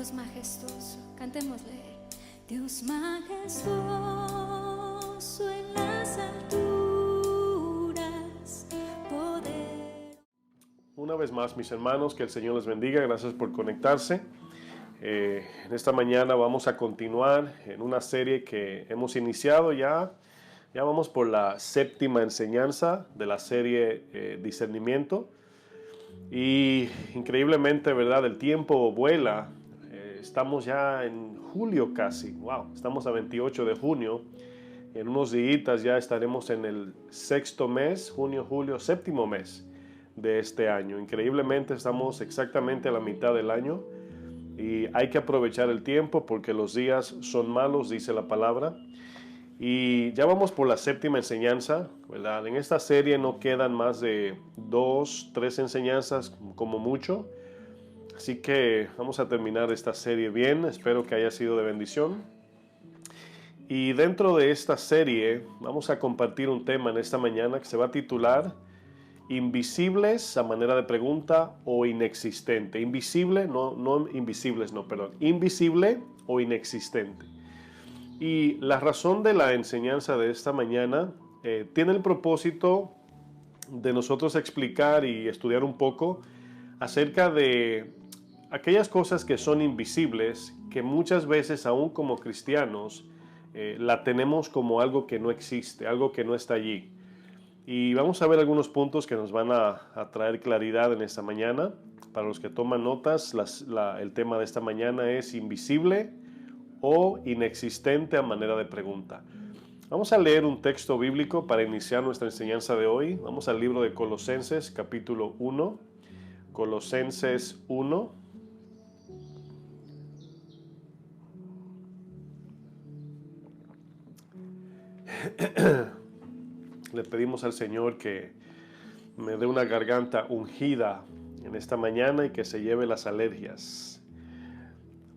Dios majestuoso. Cantémosle. Dios majestuoso en las alturas, poder. Una vez más, mis hermanos, que el Señor les bendiga. Gracias por conectarse. En esta mañana vamos a continuar en una serie que hemos iniciado ya. Ya vamos por la séptima enseñanza de la serie Discernimiento. Y increíblemente, ¿verdad? El tiempo vuela. Estamos ya en julio casi. Wow, estamos a 28 de junio. En unos días ya estaremos en el sexto mes, junio, julio, séptimo mes de este año. Increíblemente estamos exactamente a la mitad del año y hay que aprovechar el tiempo porque los días son malos, dice la palabra. Y ya vamos por la séptima enseñanza, ¿verdad? En esta serie no quedan más de 2, 3 enseñanzas como mucho. Así que vamos a terminar esta serie bien. Espero que haya sido de bendición. Y dentro de esta serie vamos a compartir un tema en esta mañana que se va a titular Invisibles a manera de pregunta o inexistente. Invisible, no invisibles, no, perdón. Invisible o inexistente. Y la razón de la enseñanza de esta mañana tiene el propósito de nosotros explicar y estudiar un poco acerca de aquellas cosas que son invisibles, que muchas veces aún como cristianos la tenemos como algo que no existe, algo que no está allí. Y vamos a ver algunos puntos que nos van a traer claridad en esta mañana. Para los que toman notas, el tema de esta mañana es invisible o inexistente a manera de pregunta. Vamos a leer un texto bíblico para iniciar nuestra enseñanza de hoy. Vamos al libro de Colosenses, capítulo 1. Colosenses 1. Le pedimos al Señor que me dé una garganta ungida en esta mañana y que se lleve las alergias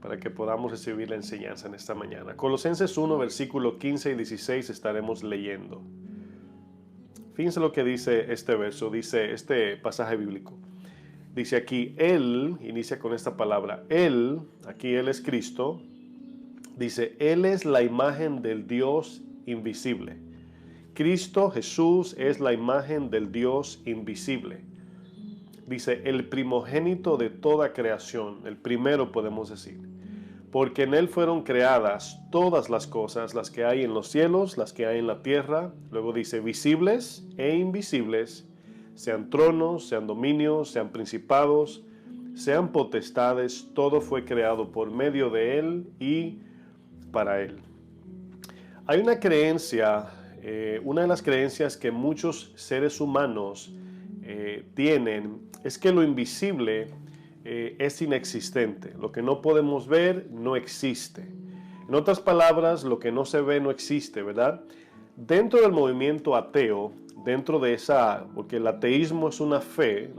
para que podamos recibir la enseñanza en esta mañana. Colosenses 1, versículo 15 y 16 estaremos leyendo. Fíjense lo que dice este verso, dice este pasaje bíblico. Dice aquí, Él, inicia con esta palabra, Él, aquí Él es Cristo, dice, Él es la imagen del Dios invisible. Cristo Jesús es la imagen del Dios invisible. Dice, el primogénito de toda creación, el primero podemos decir. Porque en Él fueron creadas todas las cosas, las que hay en los cielos, las que hay en la tierra. Luego dice, visibles e invisibles, sean tronos, sean dominios, sean principados, sean potestades, todo fue creado por medio de Él y para Él. Hay una creencia, una de las creencias que muchos seres humanos tienen, es que lo invisible es inexistente. Lo que no podemos ver no existe. En otras palabras, lo que no se ve no existe, ¿verdad? Dentro del movimiento ateo, dentro de porque el ateísmo es una fe,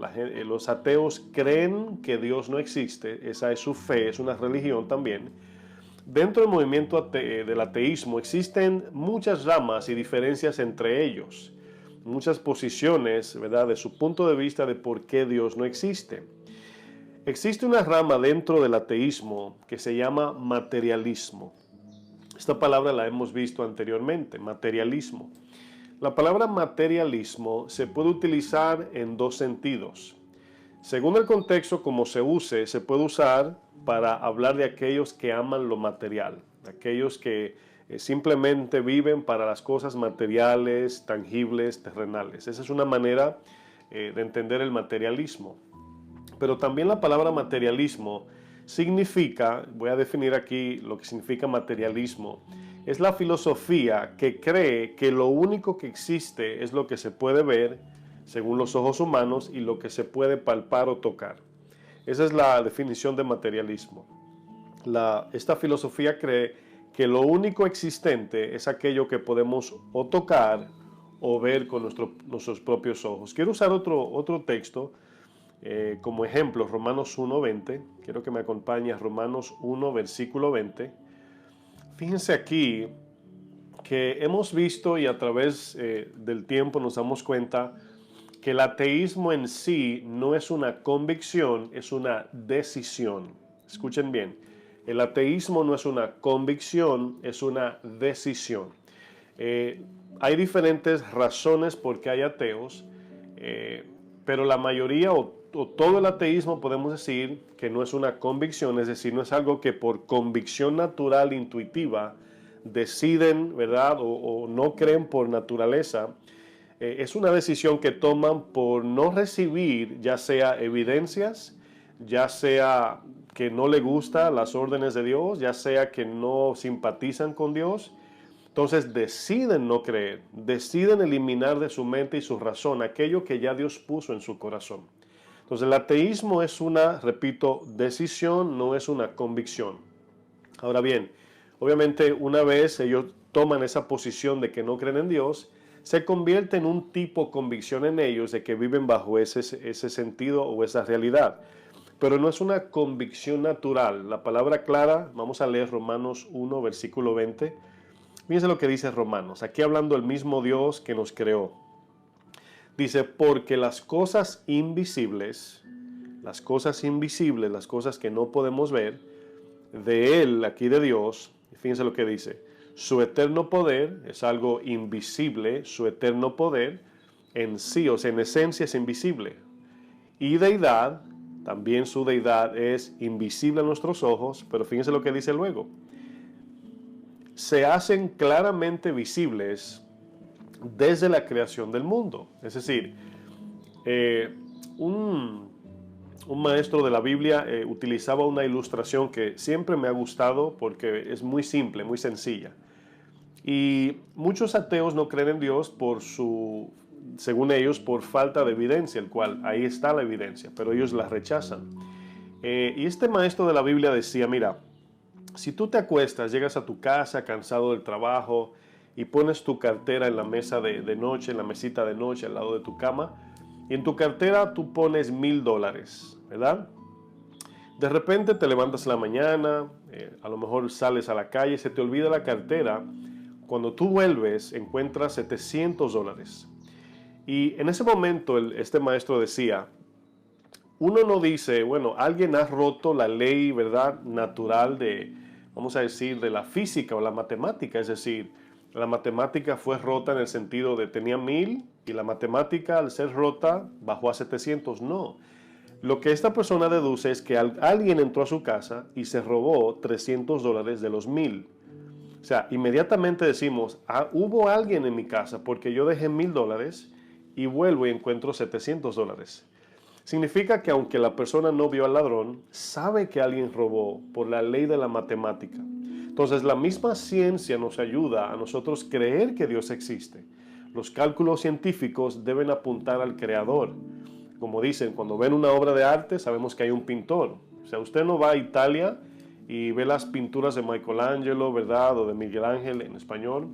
los ateos creen que Dios no existe, esa es su fe, es una religión también. Dentro del movimiento del ateísmo existen muchas ramas y diferencias entre ellos, muchas posiciones, ¿verdad?, de su punto de vista de por qué Dios no existe. Existe una rama dentro del ateísmo que se llama materialismo. Esta palabra la hemos visto anteriormente, materialismo. La palabra materialismo se puede utilizar en dos sentidos. Según el contexto como se use, se puede usar para hablar de aquellos que aman lo material, aquellos que simplemente viven para las cosas materiales, tangibles, terrenales. Esa es una manera de entender el materialismo. Pero también la palabra materialismo significa, voy a definir aquí lo que significa materialismo, es la filosofía que cree que lo único que existe es lo que se puede ver según los ojos humanos y lo que se puede palpar o tocar. Esa es la definición de materialismo. Esta filosofía cree que lo único existente es aquello que podemos o tocar o ver con nuestros propios ojos. Quiero usar otro texto como ejemplo, Romanos 1:20. Quiero que me acompañe a Romanos 1, versículo 20. Fíjense aquí que hemos visto y a través del tiempo nos damos cuenta que el ateísmo en sí no es una convicción, es una decisión. Escuchen bien, El ateísmo no es una convicción, es una decisión. Hay diferentes razones por qué hay ateos, pero la mayoría o todo el ateísmo podemos decir que no es una convicción, es decir, no es algo que por convicción natural, intuitiva, deciden, ¿verdad? O no creen por naturaleza. Es una decisión que toman por no recibir ya sea evidencias, ya sea que no le gustan las órdenes de Dios, ya sea que no simpatizan con Dios. Entonces deciden no creer, deciden eliminar de su mente y su razón aquello que ya Dios puso en su corazón. Entonces el ateísmo es una, repito, decisión, no es una convicción. Ahora bien, obviamente una vez ellos toman esa posición de que no creen en Dios, se convierte en un tipo convicción en ellos de que viven bajo ese sentido o esa realidad. Pero no es una convicción natural. La palabra clara, vamos a leer Romanos 1, versículo 20. Fíjense lo que dice Romanos, aquí hablando el mismo Dios que nos creó. Dice, porque las cosas invisibles, las cosas que no podemos ver, de Él, aquí de Dios, fíjense lo que dice, su eterno poder es algo invisible, su eterno poder en sí, o sea, en esencia es invisible. Y deidad, también su deidad es invisible a nuestros ojos, pero fíjense lo que dice luego. Se hacen claramente visibles desde la creación del mundo. Es decir, un maestro de la Biblia utilizaba una ilustración que siempre me ha gustado porque es muy simple, muy sencilla. Y muchos ateos no creen en Dios según ellos, por falta de evidencia, el cual ahí está la evidencia, pero ellos la rechazan. Y este maestro de la Biblia decía, mira, si tú te acuestas, llegas a tu casa cansado del trabajo y pones tu cartera en la mesa de noche, en la mesita de noche al lado de tu cama, y en tu cartera tú pones $1,000, ¿verdad? De repente te levantas en la mañana, a lo mejor sales a la calle, se te olvida la cartera. Cuando tú vuelves, encuentras $700. Y en ese momento este maestro decía, uno no dice, bueno, alguien ha roto la ley, ¿verdad?, natural vamos a decir, de la física o la matemática. Es decir, la matemática fue rota en el sentido de tenía 1,000 y la matemática al ser rota bajó a 700. No. Lo que esta persona deduce es que alguien entró a su casa y se robó $300 de los 1,000. O sea, inmediatamente decimos, hubo alguien en mi casa porque yo dejé $1,000 y vuelvo y encuentro $700. Significa que aunque la persona no vio al ladrón, sabe que alguien robó por la ley de la matemática. Entonces la misma ciencia nos ayuda a nosotros creer que Dios existe. Los cálculos científicos deben apuntar al creador. Como dicen, cuando ven una obra de arte sabemos que hay un pintor. O sea, usted no va a Italia y ve las pinturas de Michelangelo, ¿verdad? O de Miguel Ángel en español,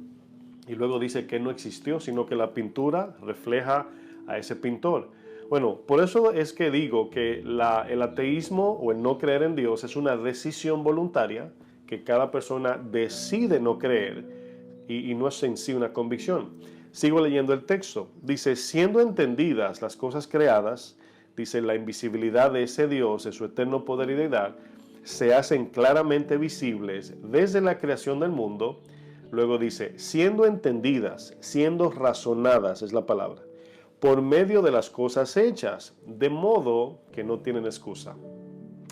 y luego dice que no existió, sino que la pintura refleja a ese pintor. Bueno, por eso es que digo que el ateísmo o el no creer en Dios es una decisión voluntaria que cada persona decide no creer y no es en sí una convicción. Sigo leyendo el texto. Dice, siendo entendidas las cosas creadas, dice, la invisibilidad de ese Dios, de su eterno poder y deidad, se hacen claramente visibles desde la creación del mundo. Luego dice, siendo entendidas, siendo razonadas, es la palabra, por medio de las cosas hechas, de modo que no tienen excusa.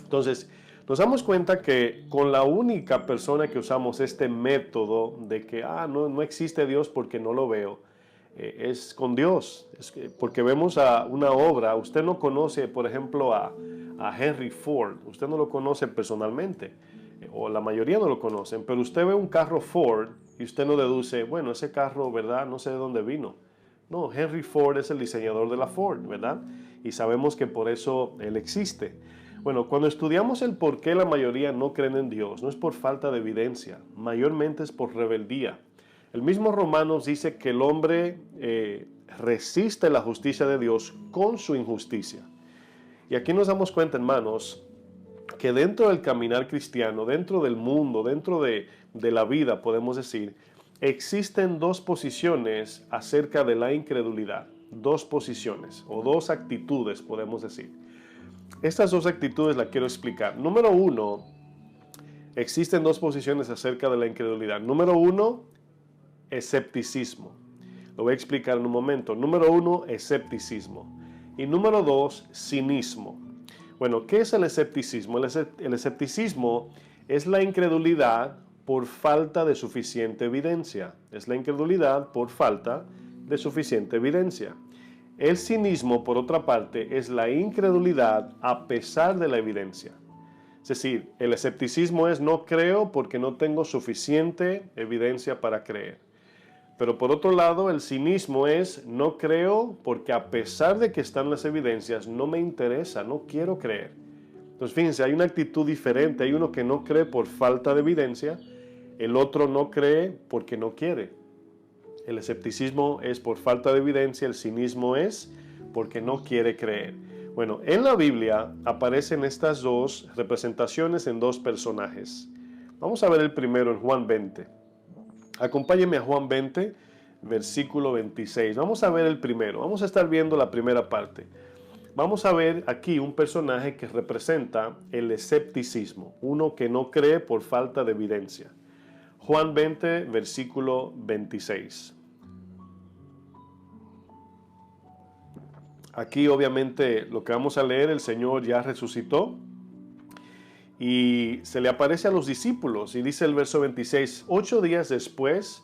Entonces, nos damos cuenta que con la única persona que usamos este método de que, no existe Dios porque no lo veo, es con Dios. Porque vemos a una obra, usted no conoce, por ejemplo, a Henry Ford, usted no lo conoce personalmente, o la mayoría no lo conocen, pero usted ve un carro Ford y usted no deduce, bueno, ese carro, ¿verdad? No sé de dónde vino. No, Henry Ford es el diseñador de la Ford, ¿verdad? Y sabemos que por eso él existe. Bueno, cuando estudiamos el por qué la mayoría no creen en Dios, no es por falta de evidencia, mayormente es por rebeldía. El mismo Romanos dice que el hombre resiste la justicia de Dios con su injusticia. Y aquí nos damos cuenta, hermanos, que dentro del caminar cristiano, dentro del mundo, dentro de la vida, podemos decir, existen dos posiciones acerca de la incredulidad. Dos posiciones o dos actitudes, podemos decir. Estas dos actitudes las quiero explicar. Número uno, Existen dos posiciones acerca de la incredulidad. Número uno, escepticismo. Lo voy a explicar en un momento. Número uno, escepticismo. Y número dos, cinismo. Bueno, ¿qué es el escepticismo? El escepticismo es la incredulidad por falta de suficiente evidencia. Es la incredulidad por falta de suficiente evidencia. El cinismo, por otra parte, es la incredulidad a pesar de la evidencia. Es decir, el escepticismo es no creo porque no tengo suficiente evidencia para creer. Pero por otro lado, el cinismo es no creo porque a pesar de que están las evidencias, no me interesa, no quiero creer. Entonces fíjense, hay una actitud diferente. Hay uno que no cree por falta de evidencia, el otro no cree porque no quiere. El escepticismo es por falta de evidencia, el cinismo es porque no quiere creer. Bueno, en la Biblia aparecen estas dos representaciones en dos personajes. Vamos a ver el primero en Juan 20. Acompáñenme a Juan 20, versículo 26. Vamos a ver el primero. Vamos a estar viendo la primera parte. Vamos a ver aquí un personaje que representa el escepticismo, uno que no cree por falta de evidencia. Juan 20, versículo 26. Aquí obviamente lo que vamos a leer, el Señor ya resucitó y se le aparece a los discípulos y dice el verso 26, 8 días después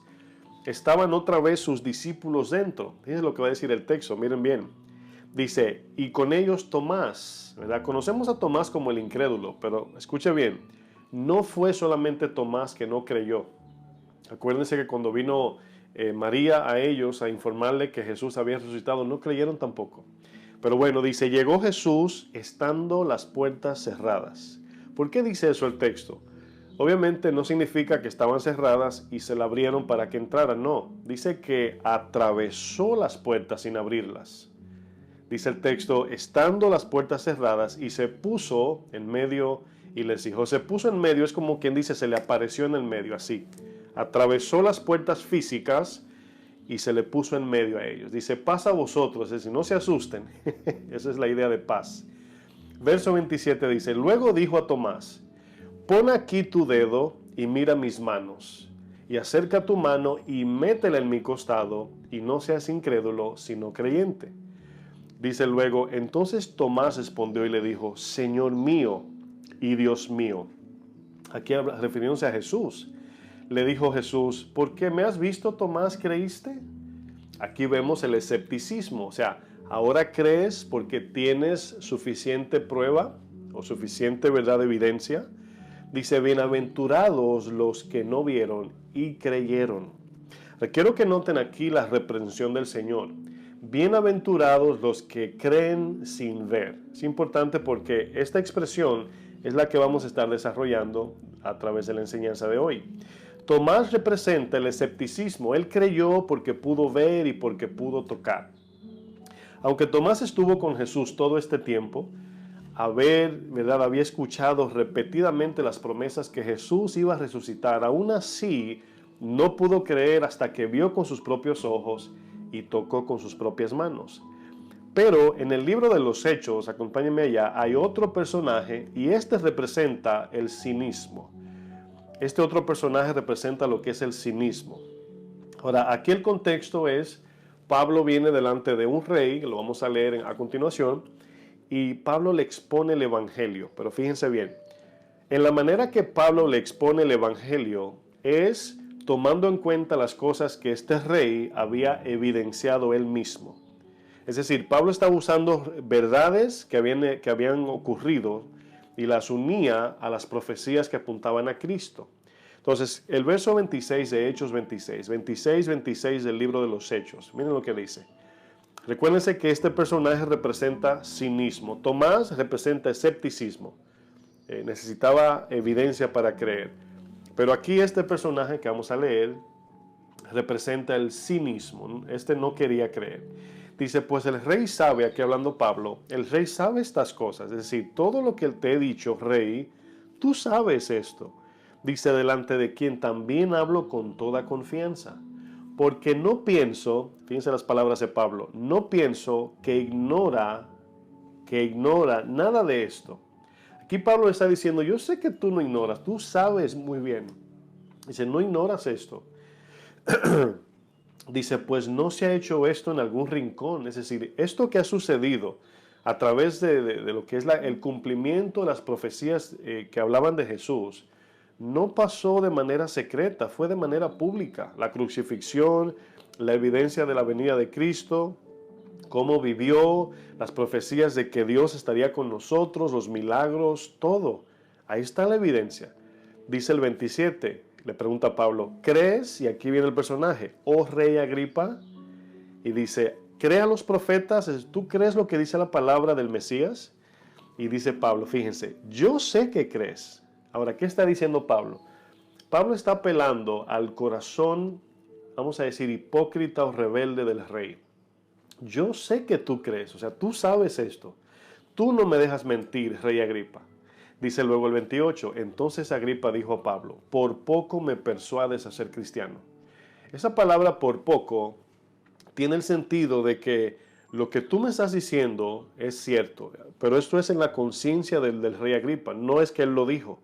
estaban otra vez sus discípulos dentro. Fíjense lo que va a decir el texto, miren bien. Dice, y con ellos Tomás, ¿verdad? Conocemos a Tomás como el incrédulo, pero escuche bien, no fue solamente Tomás que no creyó. Acuérdense que cuando vino María a ellos a informarle que Jesús había resucitado, no creyeron tampoco. Pero bueno, dice, llegó Jesús estando las puertas cerradas. ¿Por qué dice eso el texto? Obviamente no significa que estaban cerradas y se la abrieron para que entraran, no. Dice que atravesó las puertas sin abrirlas. Dice el texto, estando las puertas cerradas y se puso en medio y les dijo, se puso en medio, es como quien dice, se le apareció en el medio, así. Atravesó las puertas físicas y se le puso en medio a ellos. Dice, paz a vosotros, es decir, no se asusten. Esa es la idea de paz. Verso 27 dice, luego dijo a Tomás, pon aquí tu dedo y mira mis manos, y acerca tu mano y métela en mi costado, y no seas incrédulo, sino creyente. Dice luego, entonces Tomás respondió y le dijo, Señor mío y Dios mío. Aquí refiriéndose a Jesús. Le dijo Jesús, ¿por qué me has visto, Tomás, creíste? Aquí vemos el escepticismo, o sea, ahora crees porque tienes suficiente prueba o suficiente verdad de evidencia. Dice, bienaventurados los que no vieron y creyeron. Quiero que noten aquí la reprensión del Señor. Bienaventurados los que creen sin ver. Es importante porque esta expresión es la que vamos a estar desarrollando a través de la enseñanza de hoy. Tomás representa el escepticismo. Él creyó porque pudo ver y porque pudo tocar. Aunque Tomás estuvo con Jesús todo este tiempo, había escuchado repetidamente las promesas que Jesús iba a resucitar, aún así no pudo creer hasta que vio con sus propios ojos y tocó con sus propias manos. Pero en el libro de los Hechos, acompáñenme allá, hay otro personaje y este representa el cinismo. Este otro personaje representa lo que es el cinismo. Ahora, aquí el contexto es, Pablo viene delante de un rey, lo vamos a leer a continuación, y Pablo le expone el evangelio. Pero fíjense bien, en la manera que Pablo le expone el evangelio es tomando en cuenta las cosas que este rey había evidenciado él mismo. Es decir, Pablo estaba usando verdades que habían ocurrido y las unía a las profecías que apuntaban a Cristo. Entonces, el verso 26 de Hechos 26 del libro de los Hechos, miren lo que dice. Recuérdense que este personaje representa cinismo. Tomás representa escepticismo. Necesitaba evidencia para creer. Pero aquí este personaje que vamos a leer representa el cinismo. Este no quería creer. Dice, pues el rey sabe, aquí hablando Pablo, el rey sabe estas cosas. Es decir, todo lo que te he dicho, rey, tú sabes esto. Dice, delante de quien también hablo con toda confianza. Porque no pienso, fíjense las palabras de Pablo, no pienso que ignora nada de esto. Aquí Pablo está diciendo, yo sé que tú no ignoras, tú sabes muy bien. Dice, no ignoras esto. Dice, pues no se ha hecho esto en algún rincón. Es decir, esto que ha sucedido a través de lo que es el cumplimiento de las profecías que hablaban de Jesús, no pasó de manera secreta, fue de manera pública. La crucifixión, la evidencia de la venida de Cristo, cómo vivió, las profecías de que Dios estaría con nosotros, los milagros, todo. Ahí está la evidencia. Dice el 27, le pregunta a Pablo, ¿crees? Y aquí viene el personaje, oh rey Agripa. Y dice, ¿cree a los profetas? ¿Tú crees lo que dice la palabra del Mesías? Y dice Pablo, fíjense, yo sé que crees. Ahora, ¿qué está diciendo Pablo? Pablo está apelando al corazón, vamos a decir, hipócrita o rebelde del rey. Yo sé que tú crees, o sea, tú sabes esto. Tú no me dejas mentir, rey Agripa. Dice luego el 28, entonces Agripa dijo a Pablo, por poco me persuades a ser cristiano. Esa palabra por poco tiene el sentido de que lo que tú me estás diciendo es cierto, pero esto es en la conciencia del rey Agripa, no es que él lo dijo.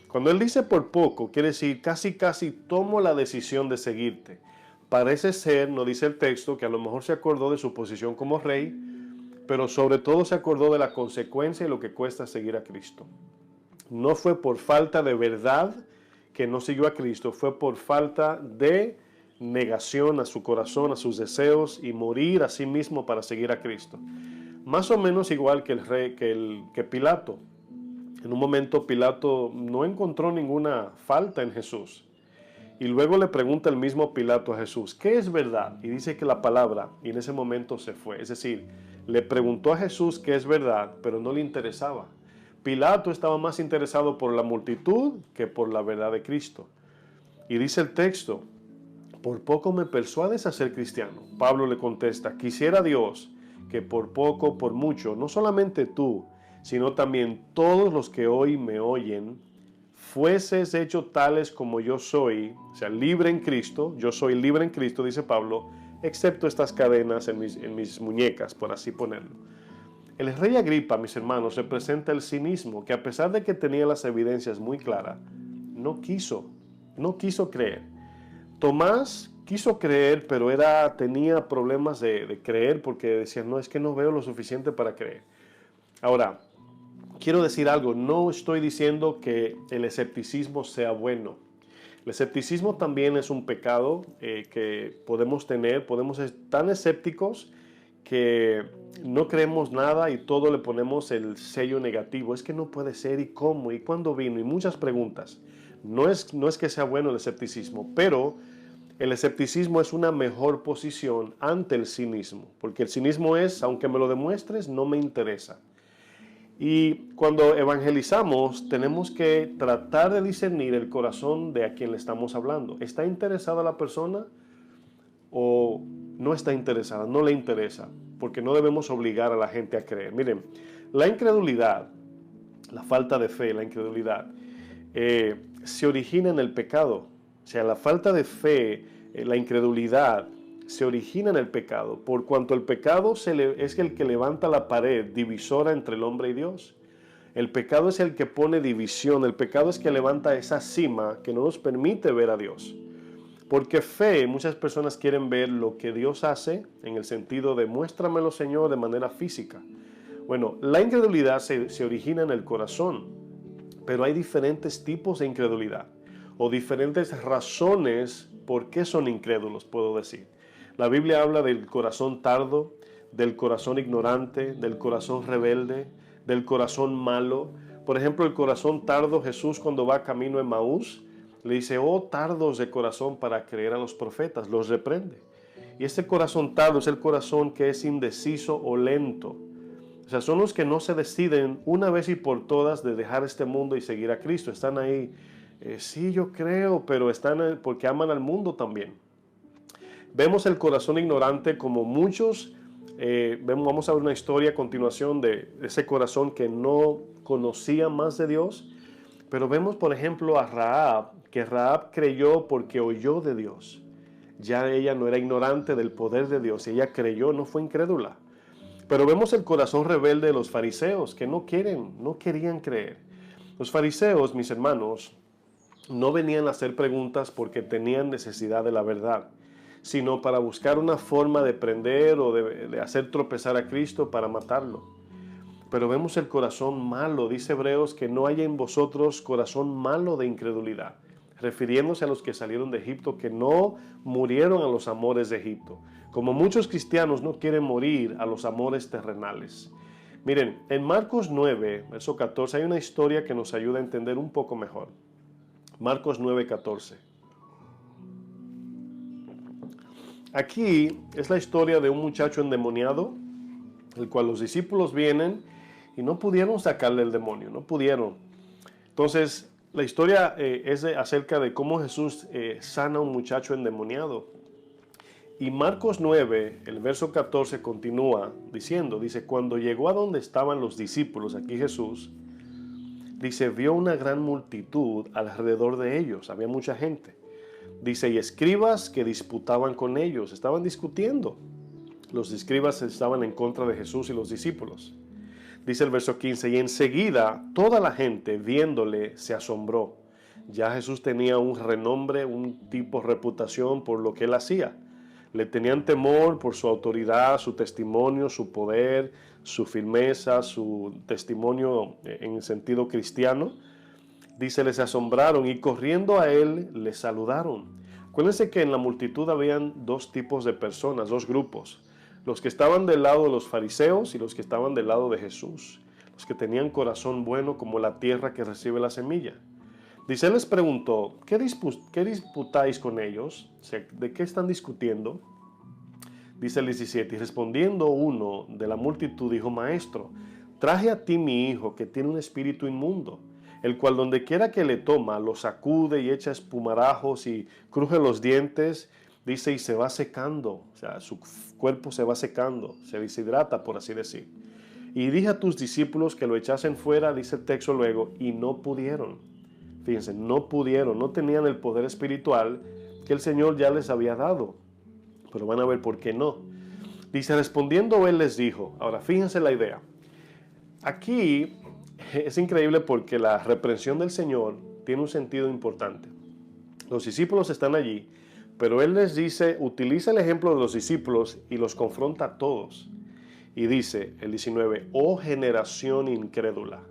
Cuando él dice por poco, quiere decir casi tomo la decisión de seguirte. Parece ser, no dice el texto, que a lo mejor se acordó de su posición como rey, pero sobre todo se acordó de la consecuencia y lo que cuesta seguir a Cristo. No fue por falta de verdad que no siguió a Cristo, fue por falta de negación a su corazón, a sus deseos y morir a sí mismo para seguir a Cristo. Más o menos igual que el rey, que Pilato. En un momento Pilato no encontró ninguna falta en Jesús. Y luego le pregunta el mismo Pilato a Jesús, ¿qué es verdad? Y dice que la palabra, y en ese momento se fue. Es decir, le preguntó a Jesús qué es verdad, pero no le interesaba. Pilato estaba más interesado por la multitud que por la verdad de Cristo. Y dice el texto, por poco me persuades a ser cristiano. Pablo le contesta, quisiera Dios que por poco, por mucho, no solamente tú, sino también todos los que hoy me oyen, fueses hecho tales como yo soy, o sea, libre en Cristo, yo soy libre en Cristo, dice Pablo, excepto estas cadenas en mis muñecas, por así ponerlo. El rey Agripa, mis hermanos, representa el cinismo, que a pesar de que tenía las evidencias muy claras, no quiso creer. Tomás quiso creer, pero tenía problemas de creer porque decía, no, es que no veo lo suficiente para creer. Ahora, quiero decir algo, no estoy diciendo que el escepticismo sea bueno. El escepticismo también es un pecado que podemos tener, podemos ser tan escépticos que no creemos nada y todo le ponemos el sello negativo. Es que no puede ser, y cómo, y cuándo vino, y muchas preguntas. No es que sea bueno el escepticismo, pero el escepticismo es una mejor posición ante el cinismo, porque el cinismo es, aunque me lo demuestres, no me interesa. Y cuando evangelizamos, tenemos que tratar de discernir el corazón de a quien le estamos hablando. ¿Está interesada la persona o no está interesada? No le interesa, porque no debemos obligar a la gente a creer. Miren, la incredulidad, la falta de fe, la incredulidad, se origina en el pecado. O sea, la falta de fe, la incredulidad, se origina en el pecado, por cuanto el pecado es el que levanta la pared divisora entre el hombre y Dios. El pecado es el que pone división, el pecado es que levanta esa cima que no nos permite ver a Dios. Porque fe, muchas personas quieren ver lo que Dios hace en el sentido de muéstramelo, Señor, de manera física. Bueno, la incredulidad se origina en el corazón, pero hay diferentes tipos de incredulidad o diferentes razones por qué son incrédulos, puedo decir. La Biblia habla del corazón tardo, del corazón ignorante, del corazón rebelde, del corazón malo. Por ejemplo, el corazón tardo, Jesús cuando va camino a Emaús, le dice, oh tardos de corazón para creer a los profetas, los reprende. Y este corazón tardo es el corazón que es indeciso o lento. O sea, son los que no se deciden una vez y por todas de dejar este mundo y seguir a Cristo. Están ahí, sí yo creo, pero están porque aman al mundo también. Vemos el corazón ignorante como muchos, vamos a ver una historia a continuación de ese corazón que no conocía más de Dios, pero vemos por ejemplo a Rahab, que Rahab creyó porque oyó de Dios. Ya ella no era ignorante del poder de Dios, ella creyó, no fue incrédula. Pero vemos el corazón rebelde de los fariseos que no querían creer. Los fariseos, mis hermanos, no venían a hacer preguntas porque tenían necesidad de la verdad, sino para buscar una forma de prender o de hacer tropezar a Cristo para matarlo. Pero vemos el corazón malo, dice Hebreos, que no haya en vosotros corazón malo de incredulidad, refiriéndose a los que salieron de Egipto, que no murieron a los amores de Egipto, como muchos cristianos no quieren morir a los amores terrenales. Miren, en Marcos 9, verso 14, hay una historia que nos ayuda a entender un poco mejor. Marcos 9, 14. Aquí es la historia de un muchacho endemoniado, el cual los discípulos vienen y no pudieron sacarle el demonio, no pudieron. Entonces, la historia es acerca de cómo Jesús sana a un muchacho endemoniado. Y Marcos 9, el verso 14 continúa diciendo, dice, cuando llegó a donde estaban los discípulos, aquí Jesús, dice, vio una gran multitud alrededor de ellos, había mucha gente. Dice, y escribas que disputaban con ellos, estaban discutiendo. Los escribas estaban en contra de Jesús y los discípulos. Dice el verso 15, y enseguida toda la gente viéndole se asombró. Ya Jesús tenía un renombre, un tipo de reputación por lo que él hacía. Le tenían temor por su autoridad, su testimonio, su poder, su firmeza, su testimonio en el sentido cristiano. Dice, les asombraron y corriendo a él, le saludaron. Acuérdense que en la multitud habían dos tipos de personas, dos grupos. Los que estaban del lado de los fariseos y los que estaban del lado de Jesús. Los que tenían corazón bueno como la tierra que recibe la semilla. Dice, él les preguntó, ¿qué disputáis con ellos? O sea, ¿de qué están discutiendo? Dice el 17, y respondiendo uno de la multitud dijo, Maestro, traje a ti mi hijo que tiene un espíritu inmundo, el cual donde quiera que le toma, lo sacude y echa espumarajos y cruje los dientes, dice, y se va secando, o sea, su cuerpo se va secando, se deshidrata, por así decir. Y dije a tus discípulos que lo echasen fuera, dice el texto luego, y no pudieron. Fíjense, no pudieron, no tenían el poder espiritual que el Señor ya les había dado. Pero van a ver por qué no. Dice, respondiendo él les dijo, ahora fíjense la idea. Aquí es increíble porque la reprensión del Señor tiene un sentido importante. Los discípulos están allí, pero él les dice, utiliza el ejemplo de los discípulos y los confronta a todos. Y dice, el 19, oh generación incrédula.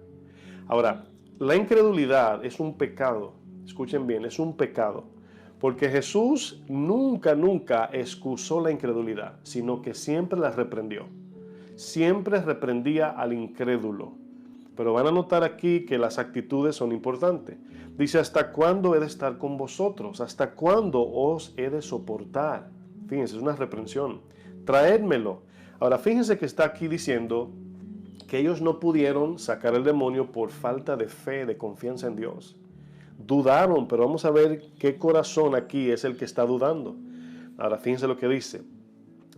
Ahora, la incredulidad es un pecado, escuchen bien, es un pecado, porque Jesús nunca excusó la incredulidad, sino que siempre la reprendió, siempre reprendía al incrédulo. Pero van a notar aquí que las actitudes son importantes. Dice, ¿hasta cuándo he de estar con vosotros? ¿Hasta cuándo os he de soportar? Fíjense, es una reprensión. Traédmelo. Ahora, fíjense que está aquí diciendo que ellos no pudieron sacar el demonio por falta de fe, de confianza en Dios. Dudaron, pero vamos a ver qué corazón aquí es el que está dudando. Ahora fíjense lo que dice,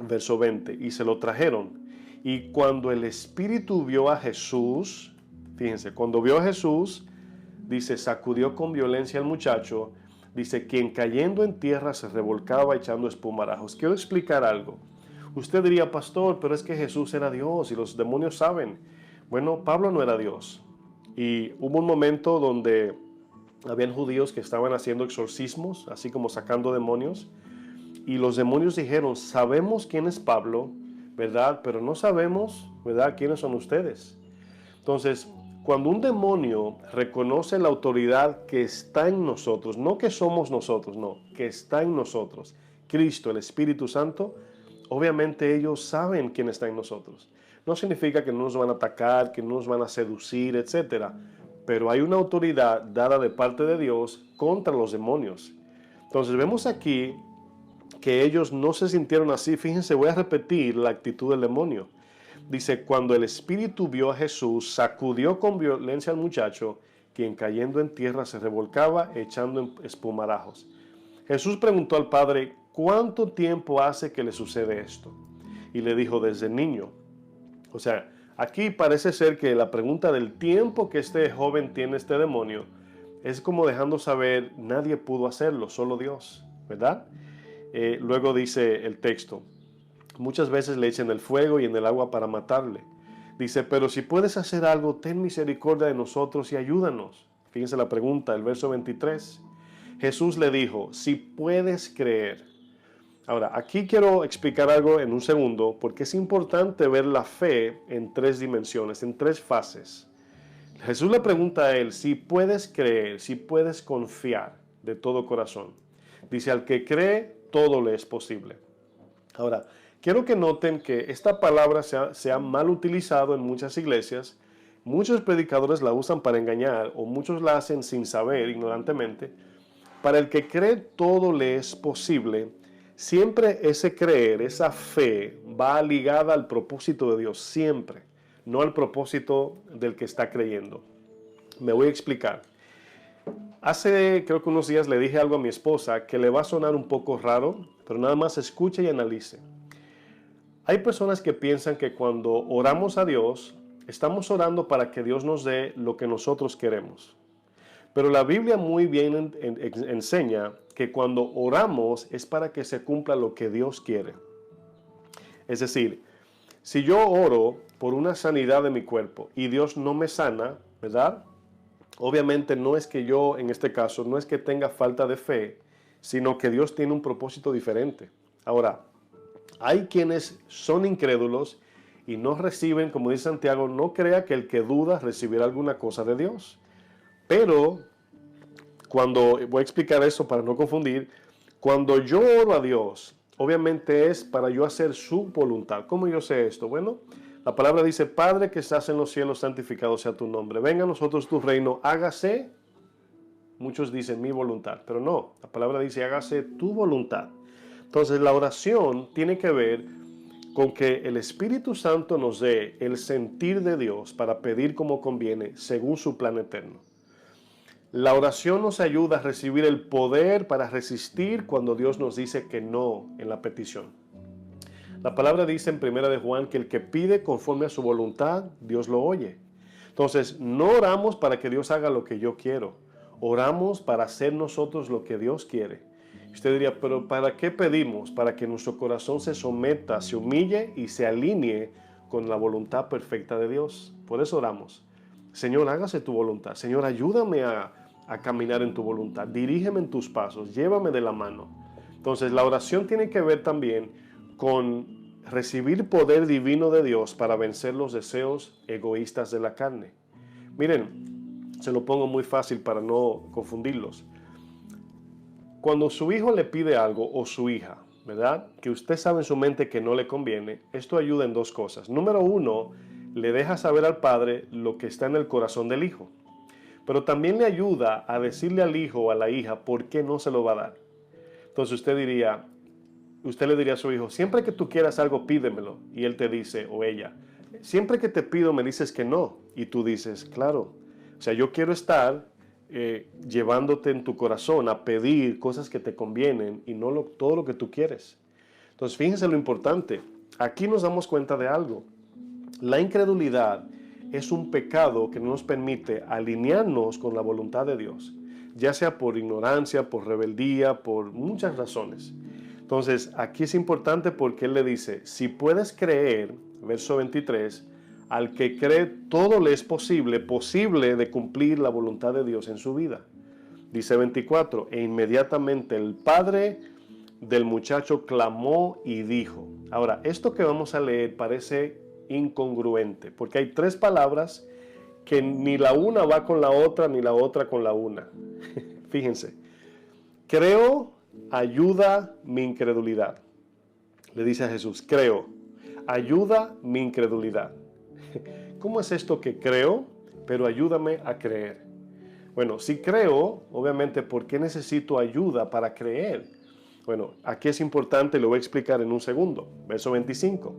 verso 20, y se lo trajeron. Y cuando el Espíritu vio a Jesús, fíjense, cuando vio a Jesús, dice, sacudió con violencia al muchacho, dice, quien cayendo en tierra se revolcaba echando espumarajos. Quiero explicar algo. Usted diría, pastor, pero es que Jesús era Dios y los demonios saben. Bueno, Pablo no era Dios. Y hubo un momento donde habían judíos que estaban haciendo exorcismos, así como sacando demonios. Y los demonios dijeron, sabemos quién es Pablo, ¿verdad? Pero no sabemos, ¿verdad?, quiénes son ustedes. Entonces, cuando un demonio reconoce la autoridad que está en nosotros, no que somos nosotros, no, que está en nosotros, Cristo, el Espíritu Santo, obviamente ellos saben quién está en nosotros. No significa que no nos van a atacar, que no nos van a seducir, etc. Pero hay una autoridad dada de parte de Dios contra los demonios. Entonces vemos aquí que ellos no se sintieron así. Fíjense, voy a repetir la actitud del demonio. Dice, cuando el Espíritu vio a Jesús, sacudió con violencia al muchacho, quien cayendo en tierra se revolcaba, echando espumarajos. Jesús preguntó al Padre, ¿cuánto tiempo hace que le sucede esto? Y le dijo, desde niño. O sea, aquí parece ser que la pregunta del tiempo que este joven tiene este demonio es como dejando saber, nadie pudo hacerlo, solo Dios, ¿verdad? Luego dice el texto, Muchas veces le echan el fuego y en el agua para matarle. Dice, pero si puedes hacer algo, ten misericordia de nosotros y ayúdanos. Fíjense la pregunta, el verso 23. Jesús le dijo, si puedes creer. Ahora, aquí quiero explicar algo en un segundo, porque es importante ver la fe en tres dimensiones, en tres fases. Jesús le pregunta a él, si puedes creer, si puedes confiar de todo corazón. Dice, al que cree, todo le es posible. Ahora, quiero que noten que esta palabra se ha mal utilizado en muchas iglesias. Muchos predicadores la usan para engañar, o muchos la hacen sin saber, ignorantemente. Para el que cree, todo le es posible. Siempre ese creer, esa fe, va ligada al propósito de Dios, siempre, no al propósito del que está creyendo. Me voy a explicar. Hace, creo que unos días le dije algo a mi esposa que le va a sonar un poco raro, pero nada más escuche y analice. Hay personas que piensan que cuando oramos a Dios, estamos orando para que Dios nos dé lo que nosotros queremos. Pero la Biblia muy bien enseña que cuando oramos es para que se cumpla lo que Dios quiere. Es decir, si yo oro por una sanidad de mi cuerpo y Dios no me sana, ¿verdad? Obviamente no es que yo, en este caso, no es que tenga falta de fe, sino que Dios tiene un propósito diferente. Ahora, hay quienes son incrédulos y no reciben, como dice Santiago, no crea que el que duda recibirá alguna cosa de Dios. Pero, voy a explicar eso para no confundir, cuando yo oro a Dios, obviamente es para yo hacer su voluntad. ¿Cómo yo sé esto? Bueno, la palabra dice, Padre que estás en los cielos, santificado sea tu nombre. Venga a nosotros tu reino, hágase, muchos dicen mi voluntad, pero no, la palabra dice, hágase tu voluntad. Entonces la oración tiene que ver con que el Espíritu Santo nos dé el sentir de Dios para pedir como conviene, según su plan eterno. La oración nos ayuda a recibir el poder para resistir cuando Dios nos dice que no en la petición. La palabra dice en 1 de Juan que el que pide conforme a su voluntad, Dios lo oye. Entonces, no oramos para que Dios haga lo que yo quiero. Oramos para hacer nosotros lo que Dios quiere. Usted diría, pero ¿para qué pedimos? Para que nuestro corazón se someta, se humille y se alinee con la voluntad perfecta de Dios. Por eso oramos. Señor, hágase tu voluntad. Señor, ayúdame a caminar en tu voluntad. Dirígeme en tus pasos. Llévame de la mano. Entonces, la oración tiene que ver también con recibir poder divino de Dios para vencer los deseos egoístas de la carne. Miren, se lo pongo muy fácil para no confundirlos. Cuando su hijo le pide algo o su hija, ¿verdad? Que usted sabe en su mente que no le conviene, esto ayuda en dos cosas. Número uno, le deja saber al padre lo que está en el corazón del hijo. Pero también le ayuda a decirle al hijo o a la hija por qué no se lo va a dar. Entonces usted le diría a su hijo, siempre que tú quieras algo, pídemelo. Y él te dice, o ella, siempre que te pido me dices que no. Y tú dices, claro, o sea, yo quiero estar llevándote en tu corazón a pedir cosas que te convienen y no todo lo que tú quieres. Entonces fíjense lo importante, aquí nos damos cuenta de algo. La incredulidad es un pecado que no nos permite alinearnos con la voluntad de Dios, ya sea por ignorancia, por rebeldía, por muchas razones. Entonces, aquí es importante porque Él le dice, si puedes creer, verso 23, al que cree todo le es posible de cumplir la voluntad de Dios en su vida. Dice 24, e inmediatamente el padre del muchacho clamó y dijo. Ahora, esto que vamos a leer parece incongruente, porque hay tres palabras que ni la una va con la otra, ni la otra con la una. Fíjense, creo, ayuda mi incredulidad. Le dice a Jesús, creo, ayuda mi incredulidad. ¿Cómo es esto que creo, pero ayúdame a creer? Bueno, si creo, obviamente, ¿por qué necesito ayuda para creer? Bueno, aquí es importante, lo voy a explicar en un segundo. Verso 25.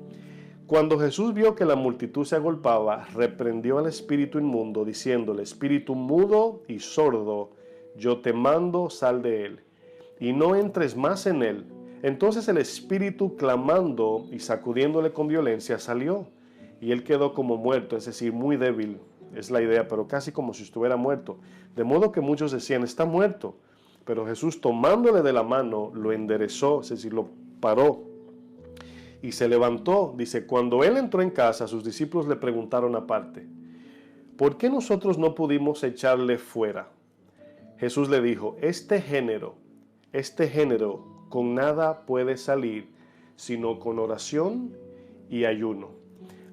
Cuando Jesús vio que la multitud se agolpaba, reprendió al espíritu inmundo, diciéndole, espíritu mudo y sordo, yo te mando, sal de él, y no entres más en él. Entonces el espíritu, clamando y sacudiéndole con violencia, salió, y él quedó como muerto, es decir, muy débil, es la idea, pero casi como si estuviera muerto. De modo que muchos decían, está muerto. Pero Jesús, tomándole de la mano, lo enderezó, es decir, lo paró. y se levantó. Dice, cuando él entró en casa, sus discípulos le preguntaron aparte, ¿por qué nosotros no pudimos echarle fuera? Jesús le dijo, este género con nada puede salir, sino con oración y ayuno.